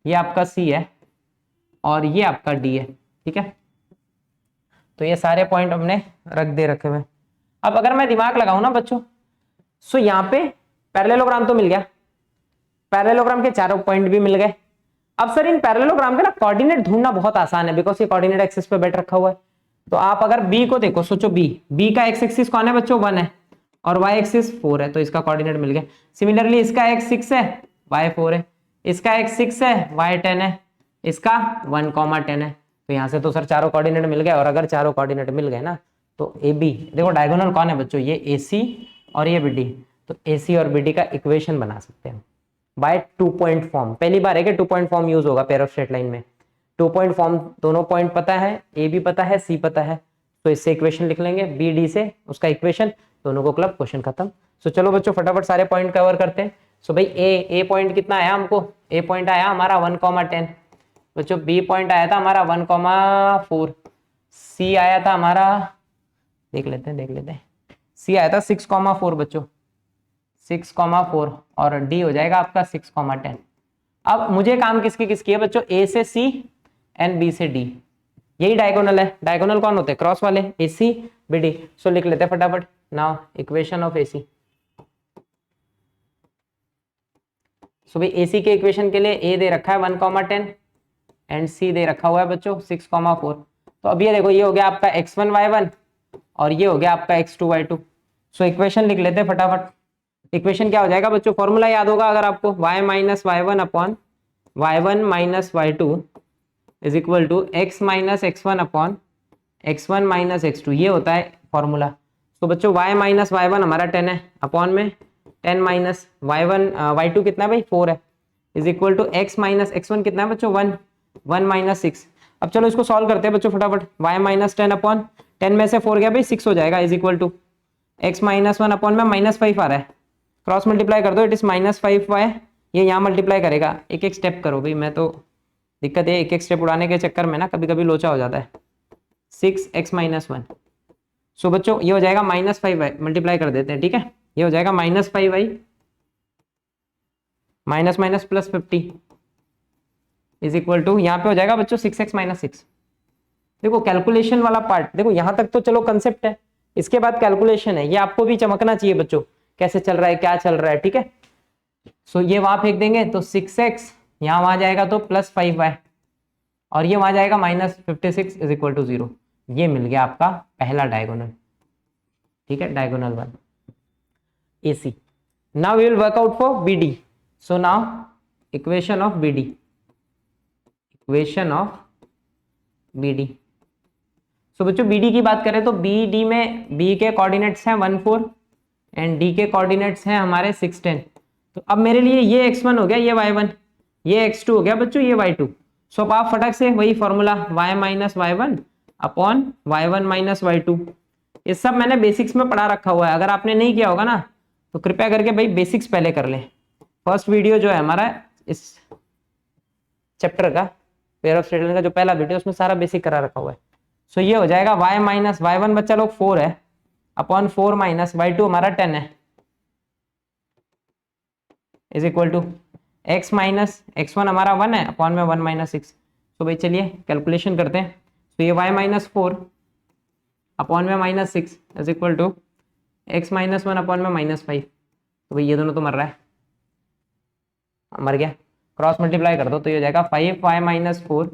ये आपका c है और ये आपका d है। ठीक है, तो ये सारे पॉइंट हमने रख दे रखे हुए। अब अगर मैं दिमाग लगाऊं ना बच्चों, सो यहाँ पे पैरेललोग्राम तो मिल गया, पैरेललोग्राम के चारों पॉइंट भी मिल गए। अब सर इन पैरेललोग्राम के ना कोऑर्डिनेट ढूंढना बहुत आसान है, बिकॉज ये कोऑर्डिनेट एक्सिस पे बैठ रखा हुआ है। तो आप अगर b को देखो, सोचो b का x एक्सिस कौन है बच्चों, 1 है, और y एक्सिस 4 है, तो इसका कोऑर्डिनेट मिल गया। सिमिलरली इसका x 6 है, y 4 है, इसका x 6 है, y 10 है, इसका 1, 10 है। तो यहाँ से तो सर चारों कोऑर्डिनेट मिल गए, और अगर चारों कोऑर्डिनेट मिल गए ना तो AB, देखो डायगोनल कौन है बच्चों, ये AC और ये BD, तो AC और BD का इक्वेशन बना सकते हैं बाय 2 पॉइंट फॉर्म। पहली बार है कि 2 पॉइंट फॉर्म यूज होगा पेयर ऑफ स्ट्रेट लाइन में। 2 पॉइंट फॉर्म, दोनों पॉइंट पता है, ए भी पता है, सी पता है, तो इससे इक्वेशन लिख लेंगे, बी डी से उसका इक्वेशन, दोनों को क्लब, क्वेश्चन खत्म। सो चलो बच्चों फटाफट सारे पॉइंट कवर करते हैं। सो भाई ए पॉइंट कितना आया हमको, ए पॉइंट आया हमारा 1,10 बच्चों, बी पॉइंट आया था हमारा 1,4, सी आया था हमारा, देख लेते हैं, सी आया था 6,4 बच्चों, 6,4, और डी हो जाएगा आपका 6,10। अब मुझे काम किसकी है बच्चों, ए से सी एंड बी से डी, यही डायगोनल है। डायगोनल कौन होते हैं, क्रॉस वाले, ए सी बी डी। सो लिख लेते हैं फटाफट, नाउ इक्वेशन ऑफ ए सी। सो भाई ए सी के इक्वेशन के लिए ए दे रखा है 1,10 एंड सी दे रखा हुआ है बच्चों 6,4। तो अब ये देखो, ये हो गया आपका x1 y1 और ये हो गया आपका x2 y2। सो इक्वेशन लिख लेते हैं फटाफट। इक्वेशन क्या हो जाएगा बच्चों, फॉर्मूला याद होगा अगर आपको, y minus y1 upon y1 minus y2 is equal to x minus x1 upon x1 minus x2, ये होता है फॉर्मूला। तो बच्चों y माइनस y1 हमारा 10 है, अपॉन में 10 माइनस y1 y2 कितना है भाई 4 है, is equal to x minus x1 कितना है बच्चों 1, 1 माइनस 6। अब चलो इसको सॉल्व करते हैं बच्चों फटाफट। y माइनस 10 अपॉन 10 में से 4 गया भाई 6 हो जाएगा, is equal to x minus 1 upon में -5 आ रहा है, क्रॉस मल्टीप्लाई कर दो, इट इज -5y, ये यहाँ मल्टीप्लाई करेगा। एक एक स्टेप करो भाई, मैं तो दिक्कत है एक एक स्टेप उड़ाने के चक्कर में ना कभी कभी लोचा हो जाता है। 6x माइनस 1, सो बच्चों ये हो जाएगा -5y, मल्टीप्लाई कर देते हैं ठीक है, ये हो जाएगा -5y minus minus plus 50 is equal to, यहाँ पे हो जाएगा बच्चों 6x माइनस 6। देखो कैलकुलेशन वाला पार्ट, देखो यहाँ तक तो चलो कंसेप्ट है, इसके बाद कैलकुलेशन है, ये आपको भी चमकना चाहिए बच्चों, कैसे चल रहा है क्या चल रहा है ठीक है। सो ये वहां फेंक देंगे तो 6x, यहाँ वहां जाएगा तो +5y, और ये वहां जाएगा -56 इज इक्वल टू 0। ये मिल गया आपका पहला डायगोनल, ठीक है, diagonal 1 AC। Now we will work out for BD। So now equation of BD, equation of BD। So बच्चों BD की बात करें तो BD में B के कोऑर्डिनेट्स हैं 1 4 एंड D के कोऑर्डिनेट्स हैं हमारे 6 10। तो अब मेरे लिए ये x1 हो गया, ये y1, ये x2 हो गया बच्चों, ये y2। सो अब आप फटक से वही formula y minus y1 upon y1 minus y2, ये सब मैंने बेसिक्स में पढ़ा रखा हुआ है, अगर आपने नहीं किया होगा ना तो कृपया करके भाई बेसिक्स पहले कर लें। फर्स्ट वीडियो जो है हमारा इस चैप्टर का, पेयर ऑफ स्टेटमेंट का जो पहला वीडियो, उसमें सारा बेसिक करा रखा हुआ है। सो ये हो जाएगा y माइनस y1 बच्चा लोग 4 है, अपॉन 4 माइनस y2 हमारा 10 है, is equal to x minus x1 हमारा 1 है, अपॉन में 1 माइनस 6। तो भाई चलिए कैलकुलेशन करते हैं। तो ये y माइनस 4 अपॉन में -6 is equal to x minus 1 upon में -5। तो भाई ये दोनों तो मर रहा है, मर गया, क्रॉस मल्टीप्लाई कर दो तो ये हो जाएगा 5y minus 4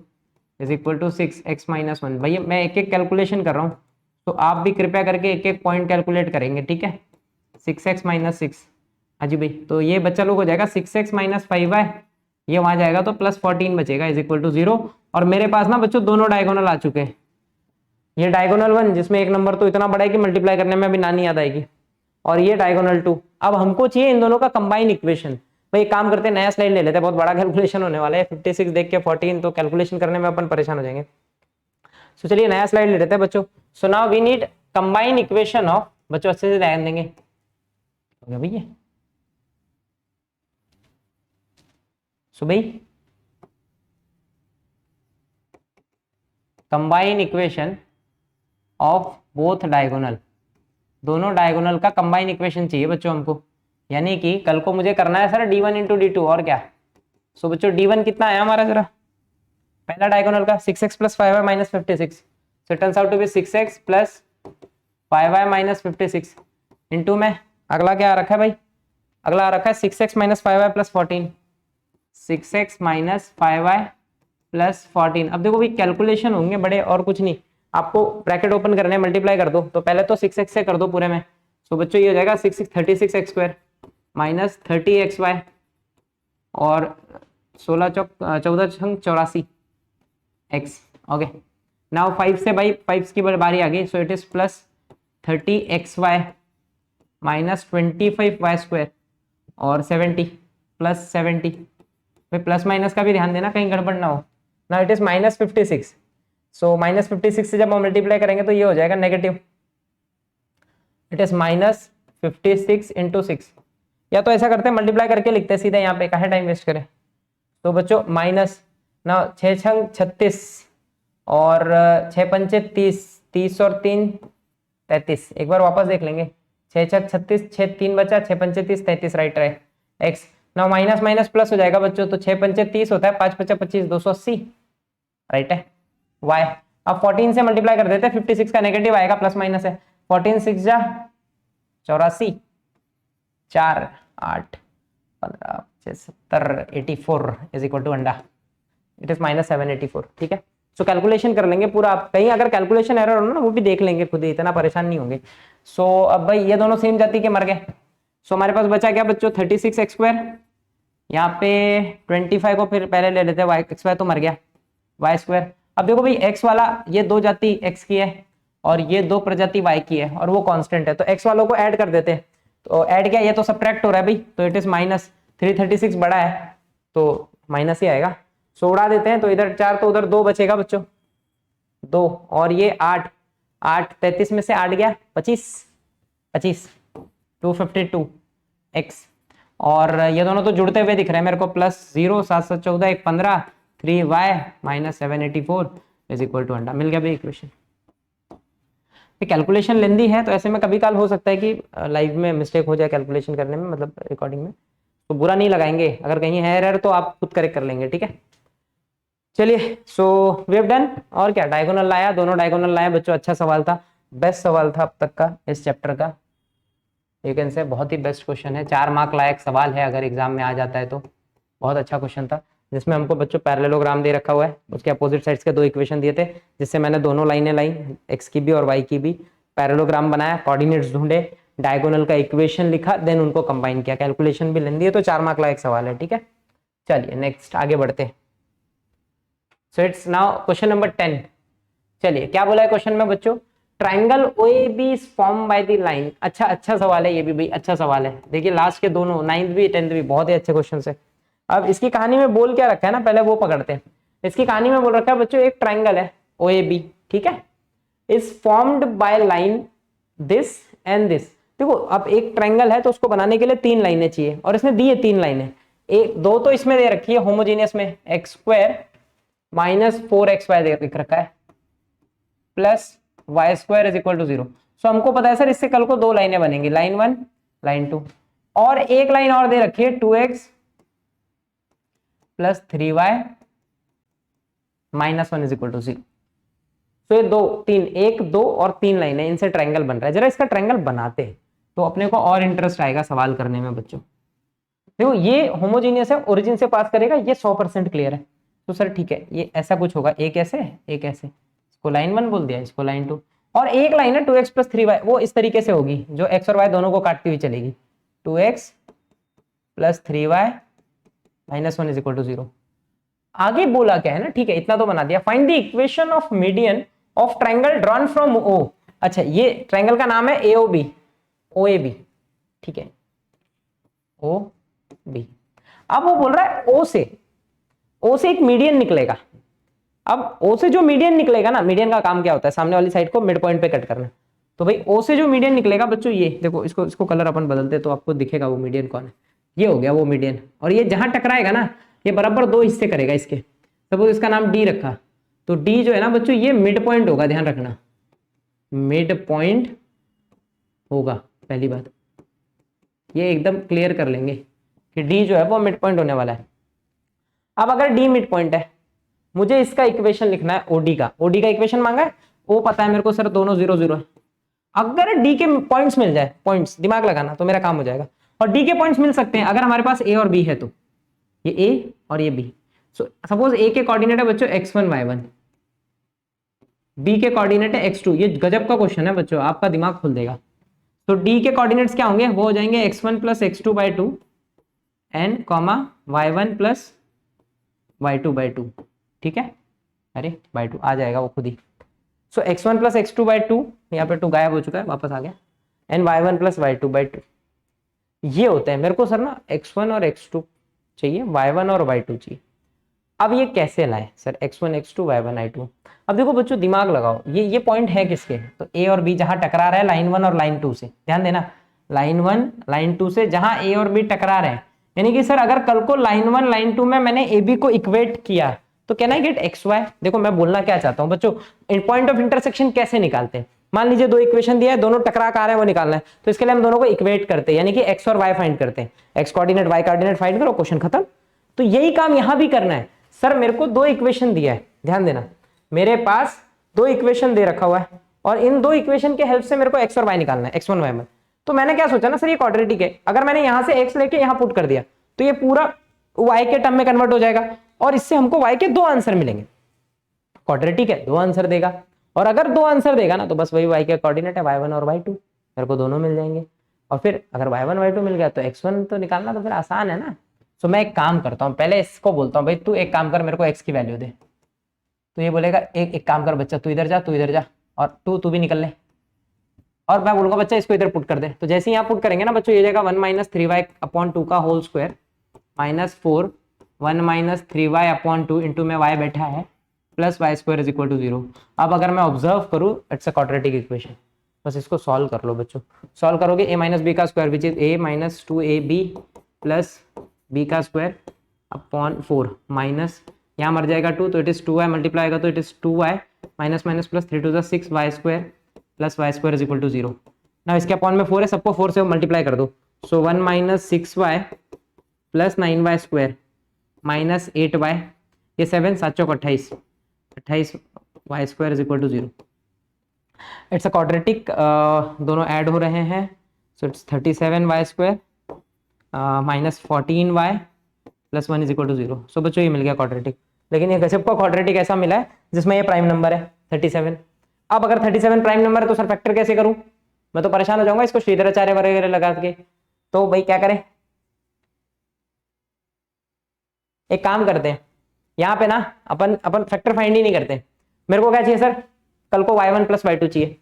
is equal to 6x minus 1। भैया मैं एक एक कैलकुलेशन कर रहा हूँ, तो आप भी कृपया करके एक एक पॉइंट कैलकुलेट करेंगे ठीक है। 6x माइनस 6, हाँ जी भाई, तो ये बच्चा लोग हो जाएगा 6x माइनस 5y, ये वहां जाएगा तो +14 बचेगा इज इक्वल टू 0। और मेरे पास ना बच्चों दोनों डायगोनल आ चुके हैं, ये डायगोनल 1 जिसमें एक नंबर तो इतना बड़ा है कि मल्टीप्लाई करने में अभी नानी याद आएगी, और ये डायगोनल 2। अब हमको चाहिए इन दोनों का कंबाइन इक्वेशन। भाई एक काम करते हैं, नया स्लाइड ले लेते हैं, बहुत बड़ा कैलकुलेशन होने वाला है, 56 देख के 14 तो कैलकुलेशन करने में अपन परेशान हो जाएंगे। सो चलिए नया स्लाइड ले लेते हैं बच्चों। So now we need combine equation of, बच्चों अच्छे से ध्यान देंगे हो गया भैया। सो भाई combine equation of both diagonal, दोनों डायगोनल का कंबाइन इक्वेशन चाहिए बच्चों हमको, यानी कि कल को मुझे करना है सर d1 इंटू डी2 और क्या। सो बच्चों d1 कितना है हमारा, जरा पहला डायगोनल का 6x plus 5y minus 56, so it turns out to be 6x plus 5y minus 56 into में अगला क्या आ रखा है भाई, अगला आ रखा है 6x minus 5y plus 14, 6x minus 5y plus 14। अब देखो भाई कैलकुलेशन होंगे बड़े और कुछ नहीं, आपको ब्रैकेट ओपन करने मल्टीप्लाई कर दो, तो पहले तो 6x से कर दो पूरे में। सो बच्चों ये हो जाएगा 36x स्क्वायर माइनस 30xy और 16 चौक 14 छंग 84 x। ओके नाउ 5 से भाई 5 की बारी आ गई, सो it is plus 30xy minus 25y square और 70 प्लस 70। भाई प्लस माइनस का भी ध्यान देना कहीं गड़बड़ ना हो। नाउ इट इज -56, सो -56 से जब हम मल्टीप्लाई करेंगे तो ये हो जाएगा नेगेटिव, इट इज -56 इंटू 6, या तो ऐसा करते हैं मल्टीप्लाई करके लिखते हैं सीधे यहाँ पे, काहे टाइम वेस्ट करें। तो बच्चों माइनस ना 6 छंग 36 और 6 पंचे 30, 30 और 3 33, एक बार वापस देख लेंगे, 6 छक 36, 6 3 बचा, 6 पंचे 30 33 राइट रहे एक्स। ना माइनस माइनस प्लस हो जाएगा बच्चों, तो 6 पंचे 30 होता है, 5 पचा 25 280 राइट है वाई। अब 14 से मल्टीप्लाई कर देते हैं, 56 का नेगेटिव आएगा, प्लस माइनस है, 14 6 जा 84, 4 8 15 70 84 इज इक्वल टू अंडा इट इज -784, ठीक है। सो कैलकुलेशन कर लेंगे पूरा, आप कहीं अगर कैलकुलेशन एरर हो ना वो भी देख लेंगे खुद ही, इतना परेशान नहीं होंगे। सो अब भाई ये दोनों सेम जाति के मर गए। सो हमारे पास बचा क्या बच्चों, 36x², यहाँ पे 25 को फिर पहले ले लेते हैं, y² तो मर गया, y²। अब देखो भाई x वाला ये दो जाति x की है और ये दो प्रजाति y की है और वो कांस्टेंट है, तो x वालों को ऐड कर देते हैं। तो ऐड क्या, ये तो सब्ट्रैक्ट हो रहा है भाई, तो इट इज -336 बड़ा है तो माइनस ही आएगा। सो उड़ा देते हैं, तो इधर 4 तो उधर 2 बचेगा बच्चों, 2 और ये 8, 33 में से 8 गया 25, 252x। और ये दोनों तो जुड़ते हुए दिख रहे हैं मेरे को, +0 7 7 14 1 15 3y -784 इज इक्वल टू अंडा। मिल गया भाई इक्वेशन। कैलकुलेशन लेंदी है तो ऐसे में कभी काल हो सकता है कि लाइव में मिस्टेक हो जाए कैलकुलेशन करने में, मतलब रिकॉर्डिंग में, तो बुरा नहीं लगाएंगे, अगर कहीं है एरर तो आप खुद करेक्ट कर लेंगे, ठीक है। चलिए सो वी हैव डन। और क्या, डायगोनल लाया, दोनों डायगोनल लाया बच्चों, अच्छा सवाल था, बेस्ट सवाल था अब तक का इस चैप्टर का, यू कैन से बहुत ही बेस्ट क्वेश्चन है, 4 मार्क लायक सवाल है, अगर एग्जाम में आ जाता है तो बहुत अच्छा क्वेश्चन था, जिसमें हमको बच्चों पैरेललोग्राम दे रखा हुआ है, उसके अपोजिट साइड्स के 2 इक्वेशन दिए थे, जिससे मैंने दोनों लाइनें लाई, एक्स की भी और वाई की भी, पैरेललोग्राम बनाया, कोऑर्डिनेट्स ढूंढे, डायगोनल का इक्वेशन लिखा, देन उनको कंबाइन किया, कैलकुलेशन भी लेंदी है, तो 4 मार्क लायक सवाल है, ठीक है। चलिए नेक्स्ट आगे बढ़ते हैं। So it's now question number 10। चलिए क्या बोला है क्वेश्चन में बच्चों, triangle OAB is form by the line. अच्छा सवाल है ये भी भाई, अच्छा सवाल है, देखिए लास्ट के दोनों 9th भी 10th भी बहुत ही अच्छे क्वेश्चन है। अब इसकी कहानी में बोल क्या रखा है ना, पहले वो पकड़ते हैं। इसकी कहानी में बोल रखा है बच्चों, एक ट्राइंगल है OAB, ठीक है, is formed by line this and this. देखो अब एक ट्राइंगल है तो उसको बनाने के लिए 3 लाइनें चाहिए, और इसने दी है 3 लाइनें, एक 2 तो इसमें दे रखी है होमोजेनियस में, x² -4xy लिख रखा है, +y² इज इक्वल टू 0। सो हमको पता है सर इससे कल को 2 लाइनें बनेंगी, लाइन 1 लाइन 2, और एक लाइन और दे रखी है 2x + 3y -1 is equal to 0। तो ये 2 3 1 2 और 3 लाइनें, इनसे ट्रायंगल बन रहा है। जरा इसका ट्रायंगल बनाते हैं तो अपने को और इंटरेस्ट आएगा सवाल करने में बच्चों। देखो ये होमोजीनियस है, ओरिजिन से पास करेगा, ये 100% क्लियर है। तो सर ठीक है, ये ऐसा कुछ होगा, एक ऐसे एक ऐसे, इसको लाइन 1 बोल दिया, इसको लाइन 2, और एक लाइन है 2x + 3y, वो इस तरीके से होगी जो x और y दोनों को काटती हुई चलेगी, 2x + 3y -1 is equal to 0। आगे बोला क्या है ना, ठीक है इतना तो बना दिया, find the equation of median of triangle drawn from O। अच्छा ये ट्रायंगल का नाम है OAB, ठीक है, OB। अब वो बोल रहा है O से एक मीडियन निकलेगा। अब O से जो मीडियन निकलेगा ना, मीडियन का काम क्या होता है, सामने वाली साइड को मिड पॉइंट पे कट करना। तो भाई O से जो मीडियन निकलेगा बच्चों, ये देखो, इसको कलर अपन बदलते तो आपको दिखेगा वो मीडियन कौन है। ये हो गया वो मीडियन, और ये जहां टकराएगा ना, ये बराबर 2 हिस्से करेगा इसके। सपोज इसका नाम D रखा, तो D जो है ना बच्चों, ये मिड पॉइंट होगा, ध्यान रखना, मिड पॉइंट होगा, पहली बात ये एकदम क्लियर कर लेंगे कि D जो है वो मिड पॉइंट होने वाला है। अब अगर D मिड पॉइंट है, मुझे इसका इक्वेशन लिखना है OD का इक्वेशन मांगा है, O पता है मेरे को सर दोनों 0 0 है। अगर D के पॉइंट्स मिल जाए, पॉइंट्स दिमाग लगाना तो मेरा काम हो जाएगा, और D के पॉइंट्स मिल सकते हैं अगर हमारे पास A और B है, तो ये A और ये B। सो सपोज A के कोऑर्डिनेट है बच्चों x1 y1, B के कोऑर्डिनेट है x2। ये गजब का क्वेश्चन है बच्चों, आपका दिमाग खुल देगा। तो D के कोऑर्डिनेट्स क्या होंगे, वो हो जाएंगे x1 + x2/2 n, y1 + y2/2, ठीक है, अरे by 2 आ जाएगा वो खुद ही। सो x1 + x2/2, यहाँ पे 2 गायब हो चुका है, वापस आ गया, एंड y1 + y2/2। ये होते हैं, मेरे को सर ना x1 और x2 चाहिए, y1 और y2 चाहिए। अब ये कैसे लाए sir, x1 x2 y1 y2। अब देखो बच्चों दिमाग लगाओ, ये पॉइंट है किसके, तो A और B जहां टकरा रहा है लाइन 1 और लाइन 2 से, ध्यान देना, लाइन 1 लाइन 2 से जहां A और B टकरा रहे हैं, यानी कि सर अगर कल को लाइन 1 लाइन 2 में मैंने AB को इक्वेट किया तो कैन आई गेट XY। देखो मैं बोलना क्या चाहता हूं बच्चों, पॉइंट ऑफ इंटरसेक्शन कैसे निकालते हैं। मान लीजिए 2 इक्वेशन दिया है, दोनों टकरा कर आ रहे हैं, वो निकालना है, तो इसके लिए हम दोनों को इक्वेट करते हैं, यानी कि x और y फाइंड करते हैं, x coordinate y coordinate find करो, क्वेश्चन खत्म। तो यही काम यहां भी करना है। सर मेरे को 2 इक्वेशन दिया है, ध्यान देना, मेरे पास 2 इक्वेशन दे रखा हुआ है, और इन 2 इक्वेशन के हेल्प से मेरे को x और y निकालना है, x1 y1। तो मैंने क्या सोचा ना सर, ये क्वाड्रेटिक है, अगर मैंने यहां से x लेके यहां पुट कर दिया तो ये पूरा y के टर्म में कन्वर्ट हो जाएगा, और इससे हमको y के 2 आंसर मिलेंगे। क्वाड्रेटिक है, 2 आंसर देगा, और अगर 2 आंसर देगा ना तो बस वही y के कोऑर्डिनेट है y1 और y2, मेरे को दोनों मिल जाएंगे। और फिर अगर y1 y2 मिल गया तो x1 तो निकालना तो फिर आसान है ना। तो मैं एक काम करता हूँ, पहले इसको बोलता हूँ भाई तू एक काम कर, मेरे को x की वैल्यू दे। तो ये बोलेगा एक काम कर बच्चा, तू इधर जा, तू इधर जा, और तू भी निकल ले, और मैं बोलूंगा बच्चा इसको इधर पुट कर दे। तो जैसे ही यहाँ पुट करेंगे ना बच्चों, ये जाएगा 1 - 3y/2 का होल स्क्वायर -4 1 - 3y/2 इंटू में y बैठा है प्लस y² = 0। अब अगर मैं ऑब्जर्व करूँ, इट्स अ क्वाड्रेटिक इक्वेशन। बस इसको सॉल्व कर लो बच्चों। सॉल्व करोगे a - b का square which is a - 2ab plus b का स्क्वायर अपॉन 4 माइनस, यहाँ मर जाएगा 2 तो इट इज 2y, मल्टीप्लाई आएगा तो it is 2y minus minus plus 3 × 6 y² plus y² = 0। ना इसके अपॉन में 4 है, सबको 4 से मल्टीप्लाई कर दो। सो 1 - 6y plus 9y² minus 8y, ये 7 7 चौक 28 y² = 0। इट्स अ क्वाड्रेटिक, दोनों ऐड हो रहे हैं। So it's 37y² minus 14y plus 1 = 0। So बच्चों ये मिल गया क्वाड्रेटिक। लेकिन ये गजब का क्वाड्रेटिक ऐसा मिला है जिसमें ये प्राइम नंबर है 37। अब अगर 37 प्राइम नंबर है तो सर फैक्टर कैसे करूं? मैं तो परेशान हो जाऊंगा इसको श्रीधराचार्य वगैरह लगा के। तो भाई क्या करें, एक काम करते हैं, यहाँ पे ना अपन फैक्टर फाइंड ही नहीं करते। मेरे को क्या चाहिए सर, कल को y1 + y2 चाहिए,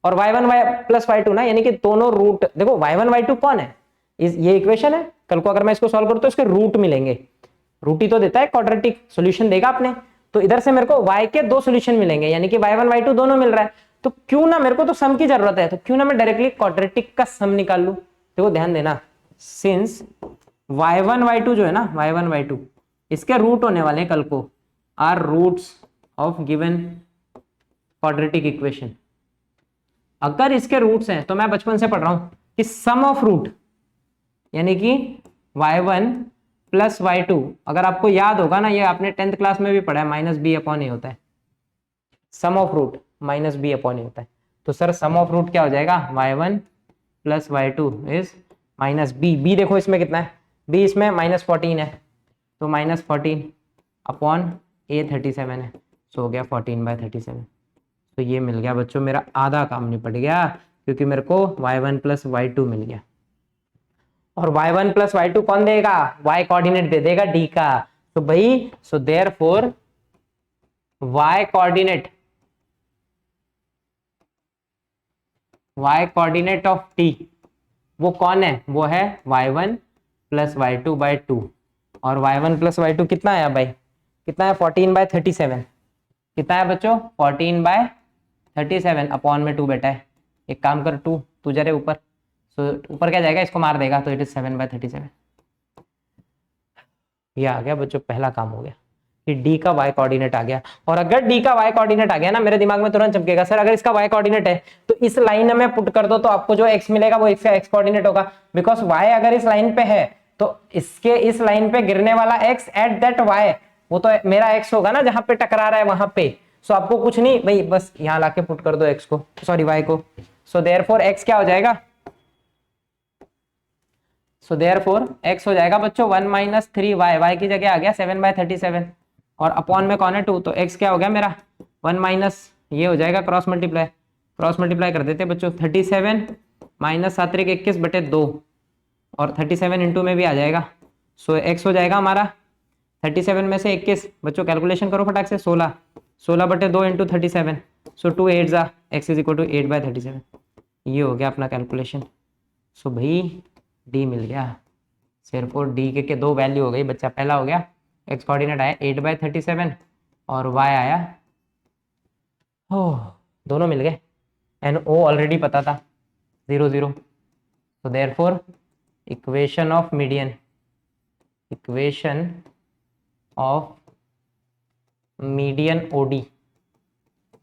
और y1 + y2 ना, यानी कि दोनों रूट, देखो y1 y2 कौन है, ये इक्वेशन है। कल को अगर मैं इसको सॉल्व करूँ तो इसके रूट मिलेंगे, रूट ही तो देता है क्वाड्रेटिक, सॉल्यूशन देगा अपने। तो इधर से मेरे को y के 2 सॉल्यूशन मिलेंगे, यानी कि y1 y2 दोनों मिल रहा है। तो क्यों ना, मेरे को तो सम की जरूरत है, तो क्यों ना मैं डायरेक्टली क्वाड्रेटिक का सम निकाल लूं। देखो ध्यान देना, सिंस y1 y2 जो है ना, y1 y2 इसके रूट होने वाले हैं कल को, are roots of given quadratic equation. अगर इसके रूट्स हैं तो मैं बचपन से पढ़ रहा हूं कि सम ऑफ रूट, यानी कि y1 + y2, अगर आपको याद होगा ना, ये आपने 10th क्लास में भी पढ़ा है, -b/a होता है। सम ऑफ रूट -b/a होता है। तो सर सम ऑफ रूट क्या हो जाएगा, y1 + y2 is -b। b देखो इसमें कितना है, b इसमें -14 है, तो -14 अपॉन a 37 है, तो हो गया 14/37। तो ये मिल गया बच्चों, मेरा आधा काम निपट गया, क्योंकि मेरे को y1 + y2 मिल गया। और y1 + y2 कौन देगा, y कोऑर्डिनेट दे देगा d का। तो भाई so therefore y coordinate of t वो कौन है, वो है y1 + y2/2। और y1 + y2 कितना है भाई, कितना है 14/37। कितना है बच्चों, 14/37 अपॉन में 2 बेटा है। एक काम कर, 2 तू जरे ऊपर, सो ऊपर क्या जाएगा, इसको मार देगा, तो इट इज 7/37। ये आ गया बच्चों, पहला काम हो गया कि डी का y कोऑर्डिनेट आ गया। और अगर डी का y कोऑर्डिनेट आ गया ना, मेरे दिमाग में तुरंत चमकेगा, सर अगर इसका y कोऑर्डिनेट है तो इस लाइन में पुट कर दो, तो आपको जो x मिलेगा वो इसका x कोऑर्डिनेट होगा। बिकॉज y अगर इस लाइन पे है तो इसके इस लाइन पे गिरने वाला x एट दैट y, वो तो मेरा x होगा ना, जहां पे टकरा रहा है वहां पे। सो आपको कुछ नहीं भाई, बस यहाँ लाके पुट कर दो x को, सॉरी y को। सो देयरफॉर x क्या हो जाएगा, सो देयरफॉर x हो जाएगा बच्चों 1 - 3y, y की जगह आ गया 7/37, और अपॉन में कौन है 2, तो x क्या हो गया मेरा 1 माइनस, ये हो जाएगा क्रॉस मल्टीप्लाई कर देते बच्चों, 37 - 7 × 21/2, और 37 इंटू में भी आ जाएगा। सो x हो जाएगा हमारा 37 में से 21, बच्चों कैलकुलेशन करो फटाक से, 16/2 इंटू 37, सो 2 8 x = 8/37। ये हो गया अपना कैलकुलेशन। सो भाई डी मिल गया। सिर्फ डी के 2 वैल्यू हो गई बच्चा, पहला हो गया x कोऑर्डिनेट आया 8/37 और y आया, दोनों मिल गए, एंड o ऑलरेडी पता था 0 0। तो therefore equation of median OD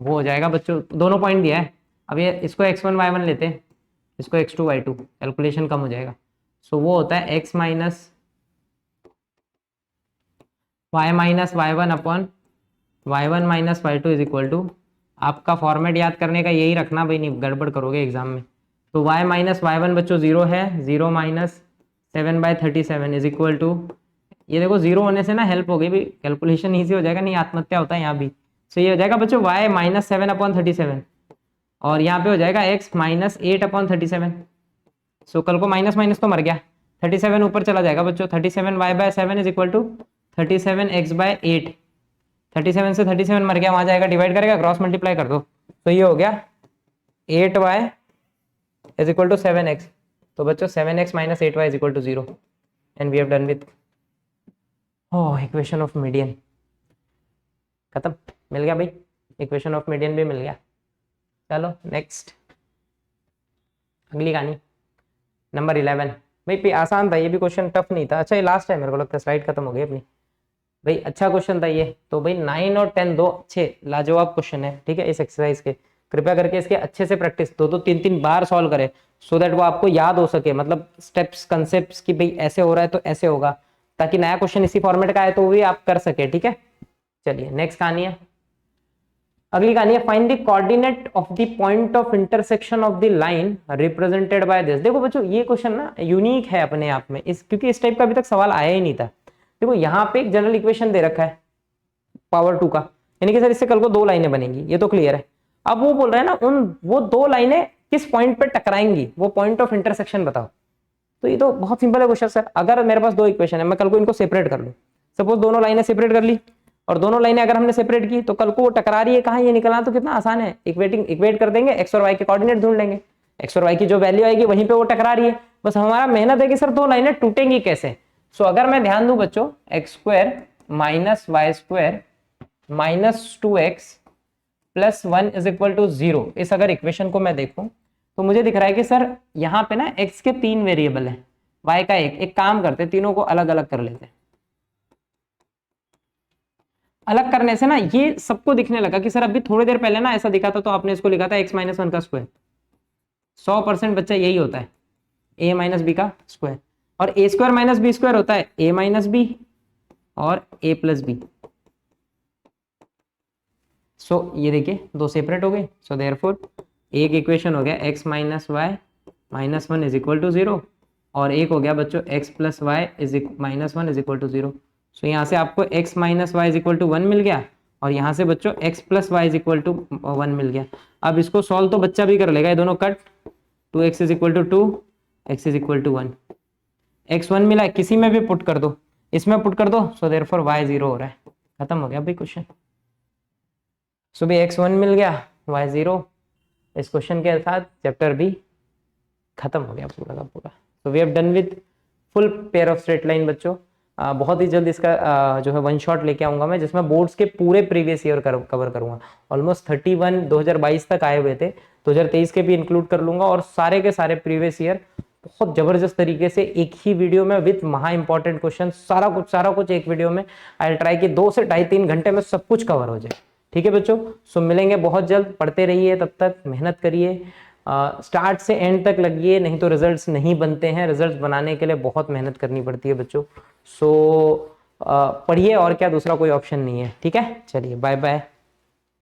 वो हो जाएगा बच्चों, दोनों पॉइंट दिया है। अब ये इसको x1 y1 लेते हैं, इसको x2 y2, कैलकुलेशन कम हो जाएगा। सो वो होता है x - y - y1 upon y1 - y2 = आपका फॉर्मेट याद करने का यही रखना भाई, नहीं गड़बड़ करोगे एग्जाम में। तो y - y1 बच्चों 0 है, 0 - 7/37 = ये देखो 0 होने से ना हेल्प हो गई भी, कैलकुलेशन ईजी हो जाएगा, नहीं आत्महत्या होता है यहाँ भी। सो ये हो जाएगा बच्चों y -7/37 और यहाँ पे हो जाएगा x -8/37। सो कल को माइनस माइनस तो मर गया, 37 ऊपर चला जाएगा बच्चों, 37y/7 is equal to 37x/8। 37 से 37 मर गया, वहां जाएगा डिवाइड करेगा, क्रॉस मल्टीप्लाई कर दो, तो ये हो गया 8y is equal to 7x। तो बच्चों 7x - 8y is equal to 0 and we have done with equation of median. खत्म, मिल गया भाई, इक्वेशन ऑफ मीडियन भी मिल गया। चलो नेक्स्ट, अगली कहानी नंबर 11। भाई आसान था ये भी, क्वेश्चन टफ नहीं था। अच्छा ये लास्ट है, मेरे को लगता है स्लाइड खत्म हो गई अपनी। भाई अच्छा क्वेश्चन था ये तो। भाई 9 और 10 दो अच्छे लाजवाब क्वेश्चन है, ठीक है। इस एक्सरसाइज के कृपया करके इसके अच्छे से प्रैक्टिस 2-2 3-3 बार सॉल्व करें, सो दैट वो आपको याद हो सके, मतलब स्टेप्स कंसेप्ट्स की भाई ऐसे हो रहा है तो ऐसे होगा, ताकि नया क्वेश्चन इसी फॉर्मेट का आए तो वो भी आप कर सके, ठीक है। चलिए नेक्स्ट कहानी है, अगली कहानी है find the coordinate of the point of intersection of the line represented by this. देखो बच्चों ये क्वेश्चन ना यूनिक है अपने आप में, इस क्योंकि इस टाइप का अभी तक सवाल आया ही नहीं था। देखो यहाँ पे एक जनरल इक्वेशन दे रखा है पावर 2 का, यानी कि सर इससे कल को 2 लाइनें बनेंगी, ये तो क्लियर है। अब वो बोल रहे हैं ना वो 2 लाइनें किस पॉइंट पे टकराएंगी, वो पॉइंट ऑफ इंटरसेक्शन बताओ। तो ये तो बहुत सिंपल है क्वेश्चन सर। अगर मेरे पास 2 इक्वेशन है, मैं कल को इनको सेपरेट कर लूं, सपोज दोनों लाइनें सेपरेट कर ली, और दोनों लाइनें अगर हमने सेपरेट की तो कल को वो टकरा रही है कहाँ, ये निकलना तो कितना आसान है, इक्वेट कर देंगे, एक्स और वाई के कोऑर्डिनेट ढूंढ लेंगे, एक्स और वाई की जो वैल्यू आएगी वहीं पे वो टकरा रही है। बस हमारा मेहनत है कि सर 2 लाइनें टूटेंगी कैसे। सो अगर मैं ध्यान दूं बच्चों, x² - y² -2x + 1 is equal to 0, इस अगर इक्वेशन को मैं देखूं तो मुझे दिख रहा है कि सर यहाँ पे ना x के 3 वेरिएबल है, y का एक काम करते तीनों को अलग अलग कर लेते हैं। अलग करने से ना ये सबको दिखने लगा कि सर अभी थोड़ी देर पहले ना ऐसा दिखा था, तो आपने इसको लिखा था x - 1 का स्क्वायर। 100% बच्चा यही होता है, a - b का स्क्वायर, और a² - b² होता है a - b और a + b। सो ये देखिए 2 सेपरेट हो गए, सो देयरफॉर एक इक्वेशन हो गया x - y - 1 is equal to 0, और एक हो गया बच्चों x + y - 1 is equal to 0। So यहाँ से आपको x - y is equal to 1 मिल गया, और यहाँ से बच्चों x + y is equal to 1 मिल गया। अब इसको सॉल्व तो बच्चा भी कर लेगा, ये दोनों cut, 2x is equal to 2, x is equal to 1, x 1 मिला है, किसी में भी पुट कर दो, इसमें पुट कर दो, सो देयरफॉर y 0 हो रहा है। खत्म हो गया भाई क्वेश्चन। सो भी x 1 मिल गया, y 0, इस क्वेश्चन के साथ चैप्टर भी खत्म हो गया पूरा का पूरा। तो we have done with full pair of straight line बच्चों। बहुत ही जल्द इसका जो है 1 शॉट लेके आऊंगा मैं, जिसमें बोर्ड्स के पूरे प्रीवियस ईयर कवर करूंगा। ऑलमोस्ट 31 2022 तक आए हुए थे, 2023 के भी इंक्लूड कर लूंगा, और सारे के सारे प्रीवियस ईयर बहुत जबरदस्त तरीके से एक ही वीडियो में विद महा इंपॉर्टेंट क्वेश्चन, सारा कुछ एक वीडियो में। आई ट्राई कि 2 से 2.5-3 घंटे में सब कुछ कवर हो जाए, ठीक है बच्चों। सो मिलेंगे बहुत जल्द, पढ़ते रहिए, तब तक मेहनत करिए, स्टार्ट से एंड तक लगिए, नहीं तो रिजल्ट्स नहीं बनते हैं। रिजल्ट्स बनाने के लिए बहुत मेहनत करनी पड़ती है बच्चों। सो पढ़िए, और क्या दूसरा कोई ऑप्शन नहीं है, ठीक है। चलिए बाय बाय।